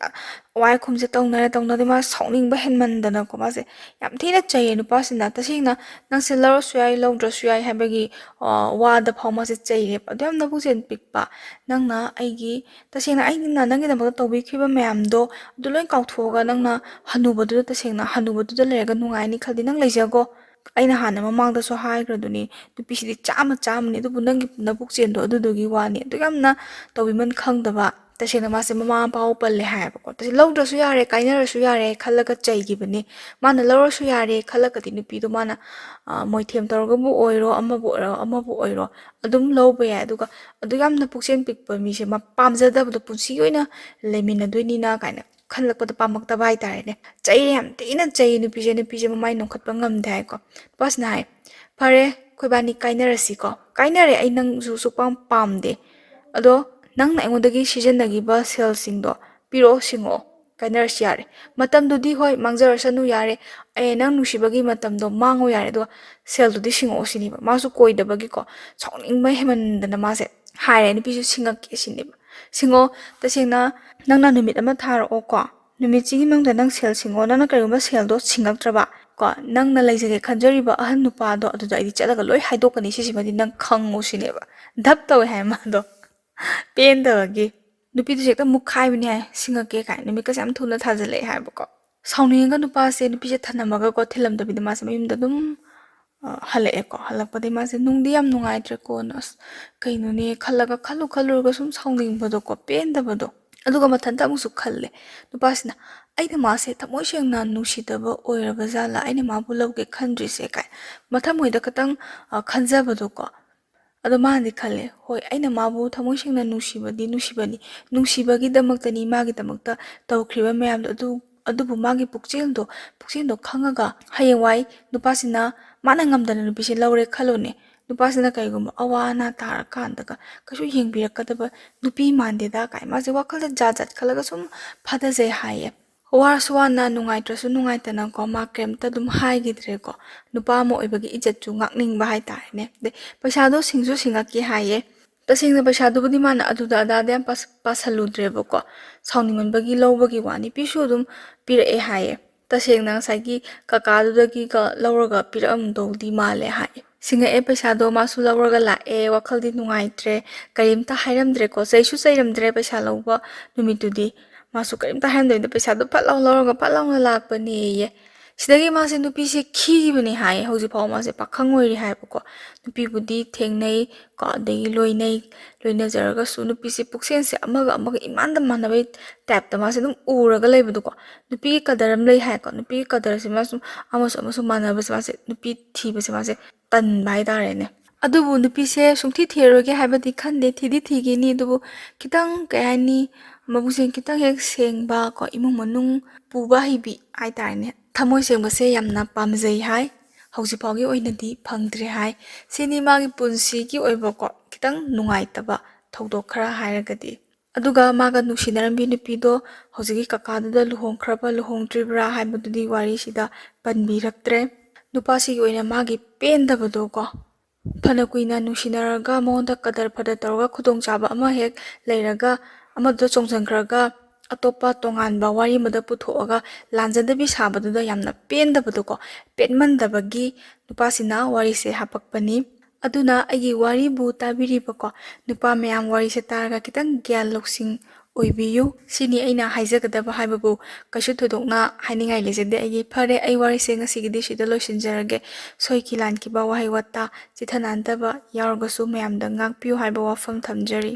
ꯋꯥꯏꯈꯨꯝꯁꯦ ꯇꯧꯅꯗꯤ ꯃꯥ ꯁꯥꯎꯅꯤꯡꯕ ꯍꯦꯟꯃꯟꯗꯅꯀꯣ ꯃꯥꯁꯦ ꯌꯥꯝ ꯊꯤꯅ ꯆꯩꯌꯦ ꯅꯨꯄꯥꯁꯤꯅ ꯇꯁꯦꯡꯅ ꯅꯪꯁꯦ ꯂꯧꯔꯁꯨ ꯌꯥꯏ ꯂꯧꯗ꯭ꯔꯁꯨ ꯌꯥꯏ ꯍꯥꯏꯕꯒꯤ ꯋꯥꯗ ꯐꯥꯎ ꯃꯥꯁꯦ ꯆꯩꯔꯦꯕ ꯑꯗꯨ ꯌꯥꯝ ꯅꯕꯨꯛꯆꯦꯜ ꯄꯤꯛꯄ ꯅꯪꯅ ꯇꯁꯦꯡꯅ ꯑꯩꯅ ꯅꯪꯒꯤꯗꯃꯛꯇ ꯇꯧꯕꯤꯈꯤꯕ ꯃꯌꯥꯝꯗꯣ ꯑꯗꯨ ꯂꯣꯏ ꯀꯥꯎꯊꯣꯛꯑꯒ ꯅꯪꯅ ꯇꯁꯦꯡꯅ ꯍꯟꯅꯨꯕꯗꯨꯗ ꯂꯩꯔꯒ ꯅꯨꯡꯉꯥꯏꯅꯤ ꯈꯜꯂꯤ ꯅꯪ ꯂꯩꯖꯒꯣ ꯑꯩꯅ ꯍꯥꯟꯅ ꯃꯃꯥꯡꯗꯁꯨ ꯍꯥꯏꯈ꯭ꯔꯗꯨꯅꯤ ꯅꯨꯄꯤꯁꯤꯗꯤ ꯆꯥꯝꯃꯅꯤ ꯑꯗꯨꯕꯨ ꯅꯪꯒꯤ ꯅꯕꯨꯛꯆꯦꯜꯗꯣ ꯑꯗꯨꯗꯨꯒꯤ ꯋꯥꯅꯤ ꯑꯗꯨ ꯌꯥꯝꯅ ꯇꯧꯕꯤꯃꯟ ꯈꯪꯗꯕ ꯇꯁꯦꯡꯅ ꯃꯥꯁꯦ ꯃꯃꯥ ꯃꯄꯥ ꯄꯜꯂꯦ ꯍꯥꯏꯌꯦꯕꯀꯣ ꯇꯁꯦꯡꯅ ꯂꯧꯗ꯭ꯔꯁꯨ ꯌꯥꯔꯦ ꯀꯥꯏꯅꯔꯁꯨ ꯌꯥꯔꯦ ꯈꯜꯂꯒ ꯆꯩꯈꯤꯕꯅꯤ ꯃꯥꯅ ꯂꯧꯔꯁꯨ ꯌꯥꯔꯦ ꯈꯜꯂꯒꯗꯤ ꯅꯨꯄꯤꯗꯣ ꯃꯥꯅ ꯃꯣꯏꯊꯦꯝ ꯇꯧꯔꯒꯕꯨ ꯑꯣꯏꯔꯣ ꯑꯃꯕꯨ ꯑꯣꯏꯔꯣ ꯑꯗꯨꯝ ꯂꯧꯕ ꯌꯥꯏ ꯑꯗꯨꯒ ꯑꯗꯨ ꯌꯥꯝꯅ ꯄꯨꯛꯆꯦꯜ ꯄꯤꯛꯄ ꯃꯤꯁꯦ ꯄꯥꯝꯖꯗꯕꯗꯣ ꯄꯨꯟꯁꯤꯒꯤ ꯑꯣꯏꯅ ꯂꯩꯃꯤꯟꯅꯗꯣꯏꯅꯤꯅ ꯀꯥꯏꯅ ꯈꯜꯂꯛꯄꯗ ꯄꯥꯝꯃꯛꯇꯕ ꯍꯥꯏꯇꯥꯔꯦꯅꯦ ꯆꯩꯔꯦ ꯌꯥꯝ ꯊꯤꯅ ꯆꯩ ꯅꯨꯄꯤꯁꯦ ꯃꯃꯥꯏ ꯅꯣꯡꯈꯠꯄ ꯉꯝꯗꯦ ꯍꯥꯏꯀꯣ ꯅꯨꯄꯥꯁꯤꯅ ꯍꯥꯏ ꯐꯔꯦ ꯑꯩꯈꯣꯏꯕꯥꯅꯤ ꯀꯥꯏꯅꯔꯁꯤꯀꯣ ꯀꯥꯏꯅꯔꯦ ꯑꯩ ꯅꯪꯁꯨ ꯁꯨꯛꯄꯥꯝ ꯄꯥꯝꯗꯦ ꯑꯗꯣ ꯅꯪꯅ ꯑꯩꯉꯣꯟꯗꯒꯤ ꯁꯤꯖꯤꯟꯅꯈꯤꯕ ꯁꯦꯜꯁꯤꯡꯗꯣ ꯄꯤꯔꯛꯑꯣ ꯁꯤꯡꯉꯛꯑꯣ ꯀꯥꯏꯅꯔꯁꯤ ꯌꯥꯔꯦ ꯃꯇꯝꯗꯨꯗꯤ ꯍꯣꯏ ꯃꯥꯡꯖꯔꯁꯅꯨ ꯌꯥꯔꯦ ꯅꯪ ꯅꯨꯡꯁꯤꯕꯒꯤ ꯃꯇꯝꯗꯣ ꯃꯥꯡꯉꯣ ꯌꯥꯔꯦ ꯑꯗꯨꯒ ꯁꯦꯜꯗꯨꯗꯤ ꯁꯤꯡꯉꯛꯑꯣ ꯁꯤꯅꯦꯕ ꯃꯥꯁꯨ ꯀꯣꯏꯗꯕꯒꯤꯀꯣ ꯁꯥꯎꯅꯤꯡꯕ ꯍꯦꯃꯟꯗꯅ ꯃꯥꯁꯦ ꯍꯥꯏꯔꯦ ꯅꯨꯄꯤꯁꯨ ꯁꯤꯡꯉꯛꯀꯦ ꯁꯤꯅꯦꯕ ꯁꯤꯡꯉꯣ ꯇꯁꯦꯡꯅ ꯅꯪꯅ ꯅꯨꯃꯤꯠ ꯑꯃ ꯊꯥꯔꯛꯑꯣꯀꯣ ꯅꯨꯃꯤꯠꯁꯤꯒꯤ ꯃꯅꯨꯡꯗ ꯅꯪ ꯁꯦꯜ ꯁꯤꯡꯉꯣ ꯅꯪꯅ ꯀꯔꯤꯒꯨꯝꯕ ꯁꯦꯜꯗꯣ ꯁꯤꯡꯉꯛꯇ꯭ꯔꯕ ꯀꯣ ꯅꯪꯅ ꯂꯩꯖꯒꯦ ꯈꯟꯖꯔꯤꯕ ꯑꯍꯟ ꯅꯨꯄꯥꯗꯣ ꯑꯗꯨꯗ ꯑꯩꯗꯤ ꯆꯠꯂꯒ ꯂꯣꯏ ꯍꯥꯏꯗꯣꯛꯀꯅꯤ ꯁꯤꯁꯤꯃꯗꯤ ꯅꯪ ꯈꯪꯉꯨ ꯁꯤꯅꯦꯕ ꯙꯞ ꯇꯧꯋꯦ ꯍꯥꯏ ꯃꯥꯗꯣ ꯄꯦꯟꯗꯕꯒꯤ ꯅꯨꯄꯤꯗꯨꯁꯨ ꯍꯦꯛꯇ ꯃꯨꯛꯈꯥꯏꯕꯅꯤ ꯍꯥꯏ ꯁꯤꯡꯉꯛꯀꯦ ꯀꯥꯏꯅ ꯅꯨꯃꯤꯠꯀꯁꯦ ꯌꯥꯝ ꯊꯨꯅ ꯊꯥꯖꯜꯂꯛꯑꯦ ꯍꯥꯏꯕꯀꯣ ꯁꯥꯎꯅꯤꯡꯉꯒ ꯅꯨꯄꯥꯁꯦ ꯅꯨꯄꯤꯁꯦ ꯊꯅꯝꯃꯒꯀꯣ ꯊꯤꯜꯂꯝꯗꯕꯤꯗ ꯃꯥꯁꯦ ꯃꯌꯨꯝꯗ ꯑꯗꯨꯝ ꯍꯜꯂꯛꯑꯦꯀꯣ ꯍꯜꯂꯛꯄꯗꯩ ꯃꯥꯁꯦ ꯅꯨꯡꯗꯤ ꯌꯥꯝ ꯅꯨꯡꯉꯥꯏꯇ꯭ꯔꯦꯀꯣꯅ ꯑꯁ ꯀꯩꯅꯣꯅꯦ ꯈꯜꯂꯒ ꯈꯜꯂꯨꯔꯒ ꯁꯨꯝ ꯁꯥꯎꯅꯤꯡꯕꯗꯣꯀꯣ ꯄꯦꯟꯗꯕꯗꯣ ꯑꯗꯨꯒ ꯃꯊꯟꯇ ꯑꯃꯨꯛꯁꯨ ꯈꯜꯂꯦ ꯅꯨꯄꯥꯁꯤꯅ ꯑꯩꯅ ꯃꯥꯁꯦ ꯊꯃꯣꯏ ꯁꯦꯡꯅ ꯅꯨꯡꯁꯤꯗꯕ ꯑꯣꯏꯔꯕ ꯖꯥꯠꯂꯥ ꯑꯩꯅ ꯃꯥꯕꯨ ꯂꯧꯒꯦ ꯈꯟꯗ꯭ꯔꯤꯁꯦ ꯀꯥꯏ ꯃꯊꯃꯣꯏꯗ ꯈꯤꯇꯪ ꯈꯟꯖꯕꯗꯣꯀꯣ ꯑꯗꯣ ꯃꯥꯅꯗꯤ ꯈꯜꯂꯦ ꯍꯣꯏ ꯑꯩꯅ ꯃꯥꯕꯨ ꯊꯃꯣꯏ ꯁꯦꯡꯅ ꯅꯨꯡꯁꯤꯕꯗꯤ ꯅꯨꯡꯁꯤꯕꯅꯤ ꯅꯨꯡꯁꯤꯕꯒꯤꯗꯃꯛꯇꯅꯤ ꯃꯥꯒꯤꯗꯃꯛꯇ ꯇꯧꯈ꯭ꯔꯤꯕ ꯃꯌꯥꯝꯗꯣ ꯑꯗꯨꯕꯨ ꯃꯥꯒꯤ ꯄꯨꯛꯆꯦꯜꯗꯣ ꯈꯪꯉꯒ ꯍꯌꯦꯡꯋꯥꯏ ꯅꯨꯄꯥꯁꯤꯅ ꯃꯥꯅ ꯉꯝꯗꯅ ꯅꯨꯄꯤꯁꯦ ꯂꯧꯔꯦ ꯈꯜꯂꯣꯅꯦ ꯅꯨꯄꯥꯁꯤꯅ ꯀꯩꯒꯨꯝꯕ ꯑꯋꯥ ꯑꯅꯥ ꯇꯥꯔꯀꯥꯟꯗꯒ ꯀꯩꯁꯨ ꯌꯦꯡꯕꯤꯔꯛꯀꯗꯕ ꯅꯨꯄꯤ ꯃꯥꯟꯗꯦꯗ ꯀꯥꯏ ꯃꯥꯁꯦ ꯋꯥꯈꯜꯗ ꯖꯥꯠ ꯖꯥꯠ ꯈꯜꯂꯒ ꯁꯨꯝ ꯐꯥꯊꯖꯩ ꯍꯥꯏꯌꯦ ꯋꯥꯔꯁꯨ ꯋꯥꯅ ꯅꯨꯡꯉꯥꯏꯇ꯭ꯔꯁꯨ ꯅꯨꯡꯉꯥꯏꯇꯅꯀꯣ ꯃꯥ ꯀꯩꯝꯇ ꯑꯗꯨꯝ ꯍꯥꯏꯈꯤꯗ꯭ꯔꯦꯀꯣ ꯅꯨꯄꯥ ꯑꯃ ꯑꯣꯏꯕꯒꯤ ꯏꯖꯠꯁꯨ ꯉꯥꯛꯅꯤꯡꯕ ꯍꯥꯏꯇꯥꯔꯦꯅꯦ ꯑꯗꯩ ꯄꯩꯁꯥꯗꯣ ꯁꯤꯡꯁꯨ ꯁꯤꯡꯉꯛꯀꯦ ꯍꯥꯏꯌꯦ ꯇꯁꯦꯡꯅ ꯄꯩꯁꯥꯗꯨꯕꯨꯗꯤ ꯃꯥꯅ ꯑꯗꯨꯗ ꯑꯗꯥꯗ ꯌꯥꯝ ꯄꯥꯁꯜꯂꯨꯗ꯭ꯔꯦꯕꯀꯣ ꯁꯥꯎꯅꯤꯡꯃꯟꯕꯒꯤ ꯂꯧꯕꯒꯤ ꯋꯥꯅꯤ ꯅꯨꯄꯤꯁꯨ ꯑꯗꯨꯝ ꯄꯤꯔꯛꯑꯦ ꯍꯥꯏꯌꯦ ꯇꯁꯦꯡꯅ ꯉꯁꯥꯏꯒꯤ ꯀꯀꯥꯗꯨꯗꯒꯤꯒ ꯂꯧꯔꯒ ꯄꯤꯔꯛꯑꯝꯗꯧꯗꯤ ꯃꯥꯜꯂꯦ ꯍꯥꯏꯌꯦ ꯁꯤꯡꯉꯛꯑꯦ ꯄꯩꯁꯥꯗꯣ ꯃꯥꯁꯨ ꯂꯧꯔꯒ ꯂꯥꯛꯑꯦ ꯋꯥꯈꯜꯗꯤ ꯅꯨꯡꯉꯥꯏꯇ꯭ꯔꯦ ꯀꯔꯤꯝꯇ ꯍꯥꯏꯔꯝꯗ꯭ꯔꯦꯀꯣ ꯆꯩꯁꯨ ꯆꯩꯔꯝꯗ꯭ꯔꯦ ꯄꯩꯁꯥ ꯂꯧꯕ ꯅꯨꯃꯤꯠꯇꯨꯗꯤ ꯃꯥꯁꯨ ꯀꯔꯤꯝꯇ ꯍꯥꯏꯔꯝꯗꯕꯤꯗ ꯄꯩꯁꯥꯗꯣ ꯐꯠ ꯂꯥꯎ ꯂꯧꯔꯒ ꯐꯠ ꯂꯥꯎꯅ ꯂꯥꯛꯄꯅꯦꯌꯦ ꯁꯤꯗꯒꯤ ꯃꯥꯁꯦ ꯅꯨꯄꯤꯁꯦ ꯈꯤꯈꯤꯕꯅꯦ ꯍꯥꯏꯌꯦ ꯍꯧꯖꯤꯛꯐꯥꯎ ꯃꯥꯁꯦ ꯄꯥꯈꯪ ꯑꯣꯏꯔꯤ ꯍꯥꯏꯕꯀꯣ ꯅꯨꯄꯤꯕꯨꯗꯤ ꯊꯦꯡꯅꯩ ꯀꯣ ꯑꯗꯒꯤ ꯂꯣꯏꯅꯖꯔꯒꯁꯨ ꯅꯨꯄꯤꯁꯦ ꯄꯨꯛꯆꯦꯜꯁꯦ ꯑꯃꯒ ꯏꯃꯥꯟꯗ ꯃꯥꯟꯅꯕꯩ ꯇꯥꯏꯞꯇ ꯃꯥꯁꯦ ꯑꯗꯨꯝ ꯎꯔꯒ ꯂꯩꯕꯗꯣꯀꯣ ꯅꯨꯄꯤꯒꯤ ꯀꯗꯔ ꯑꯃ ꯂꯩ ꯍꯥꯏꯀꯣ ꯅꯨꯄꯤꯒꯤ ꯀꯗꯔꯁꯦ ꯃꯥꯁꯨ ꯑꯃꯁꯨ ꯃꯥꯟꯅꯕꯁꯦ ꯃꯥꯁꯦ ꯅꯨꯄꯤ ꯊꯤꯕꯁꯦ ꯃꯥꯁꯦ ꯇꯟꯕ ꯍꯥꯏꯇꯥꯔꯦꯅꯦ ꯑꯗꯨꯕꯨ ꯅꯨꯄꯤꯁꯦ ꯁꯨꯡꯊꯤ ꯊꯤꯔꯔꯣꯏꯒꯦ ꯍꯥꯏꯕꯗꯤ ꯈꯟꯗꯦ ꯊꯤꯗꯤ ꯊꯤꯒꯤꯅꯤ ꯑꯗꯨꯕꯨ ꯈꯤꯇꯪ ꯀꯩ ꯍꯥꯏꯅꯤ ꯃꯕꯨꯛꯁꯦ ꯈꯤꯇꯪ ꯍꯦꯛ ꯁꯦꯡꯕ ꯀꯣ ꯏꯃꯨꯡ ꯃꯅꯨꯡ ꯄꯨꯕ ꯍꯩꯕꯤ ꯍꯥꯏꯇꯥꯔꯦꯅꯦ ꯊꯃꯣꯏ ꯁꯦꯡꯕꯁꯦ ꯌꯥꯝꯅ ꯄꯥꯝꯖꯩ ꯍꯥꯏ ꯍꯧꯖꯤꯛꯐꯥꯎꯒꯤ ꯑꯣꯏꯅꯗꯤ ꯐꯪꯗ꯭ꯔꯦ ꯍꯥꯏ ꯁꯤꯅꯤ ꯃꯥꯒꯤ ꯄꯨꯟꯁꯤꯒꯤ ꯑꯣꯏꯕꯀꯣ ꯈꯤꯇꯪ ꯅꯨꯡꯉꯥꯏꯇꯕ ꯊꯧꯗꯣꯛ ꯈꯔ ꯍꯥꯏꯔꯒꯗꯤ ꯑꯗꯨꯒ ꯃꯥꯒ ꯅꯨꯡꯁꯤꯅꯔꯝꯕꯤ ꯅꯨꯄꯤꯗꯣ ꯍꯧꯖꯤꯛꯀꯤ ꯀꯀꯥꯗꯨꯗ ꯂꯨꯍꯣꯡꯈ꯭ꯔꯕ ꯂꯨꯍꯣꯡꯗ꯭ꯔꯤꯕ꯭ꯔꯥ ꯍꯥꯏꯕꯗꯨꯗꯤ ꯋꯥꯔꯤꯁꯤꯗ ꯄꯟꯕꯤꯔꯛꯇ꯭ꯔꯦ ꯅꯨꯄꯥꯁꯤꯒꯤ ꯑꯣꯏꯅ ꯃꯥꯒꯤ ꯄꯦꯟꯗꯕꯗꯣ ꯀꯣ ꯐꯅ ꯀꯨꯏꯅ ꯅꯨꯡꯁꯤꯅꯔꯒ ꯃꯉꯣꯟꯗ ꯀꯗꯔ ꯐꯗꯔ ꯇꯧꯔꯒ ꯈꯨꯗꯣꯡꯆꯥꯕ ꯑꯃ ꯍꯦꯛ ꯂꯩꯔꯒ ꯑꯃꯗ ꯆꯣꯡꯁꯤꯟꯈ꯭ꯔꯒ ꯑꯇꯣꯞꯄ ꯇꯣꯉꯥꯟꯕ ꯋꯥꯔꯤ ꯑꯃꯗ ꯄꯨꯊꯣꯛꯑꯒ ꯂꯥꯟꯖꯗꯕꯤ ꯁꯥꯕꯗꯨꯗ ꯌꯥꯝꯅ ꯄꯦꯟꯗꯕꯗꯣꯀꯣ ꯄꯦꯟꯃꯟꯗꯕꯒꯤ ꯅꯨꯄꯥꯁꯤꯅ ꯋꯥꯔꯤꯁꯦ ꯍꯥꯄꯛꯄꯅꯤ ꯑꯗꯨꯅ ꯑꯩꯒꯤ ꯋꯥꯔꯤꯕꯨ ꯇꯥꯕꯤꯔꯤꯕꯀꯣ ꯅꯨꯄꯥ ꯃꯌꯥꯝ ꯋꯥꯔꯤꯁꯦ ꯇꯥꯔꯒ ꯈꯤꯇꯪ ꯒ꯭ꯌꯥꯟ ꯂꯧꯁꯤꯡ ꯑꯣꯏꯕꯤꯌꯨ ꯁꯤꯅꯤ ꯑꯩꯅ ꯍꯥꯏꯖꯒꯗꯕ ꯍꯥꯏꯕꯕꯨ ꯀꯩꯁꯨ ꯊꯣꯏꯗꯣꯛꯅ ꯍꯥꯏꯅꯤꯡꯉꯥꯏ ꯂꯩꯖꯗꯦ ꯑꯩꯒꯤ ꯐꯔꯦ ꯑꯩ ꯋꯥꯔꯤꯁꯦ ꯉꯁꯤꯒꯤꯗꯤ ꯁꯤꯗ ꯂꯣꯏꯁꯤꯟꯖꯔꯒꯦ ꯁꯣꯏꯈꯤ ꯂꯥꯟꯈꯤꯕ ꯋꯥꯍꯩ ꯋꯥꯇꯥ ꯆꯤꯊ ꯅꯥꯟꯗꯕ ꯌꯥꯎꯔꯒꯁꯨ ꯃꯌꯥꯝꯗ ꯉꯥꯛꯄꯤꯌꯨ ꯍꯥꯏꯕ ꯋꯥꯐꯝ ꯊꯝꯖꯔꯤ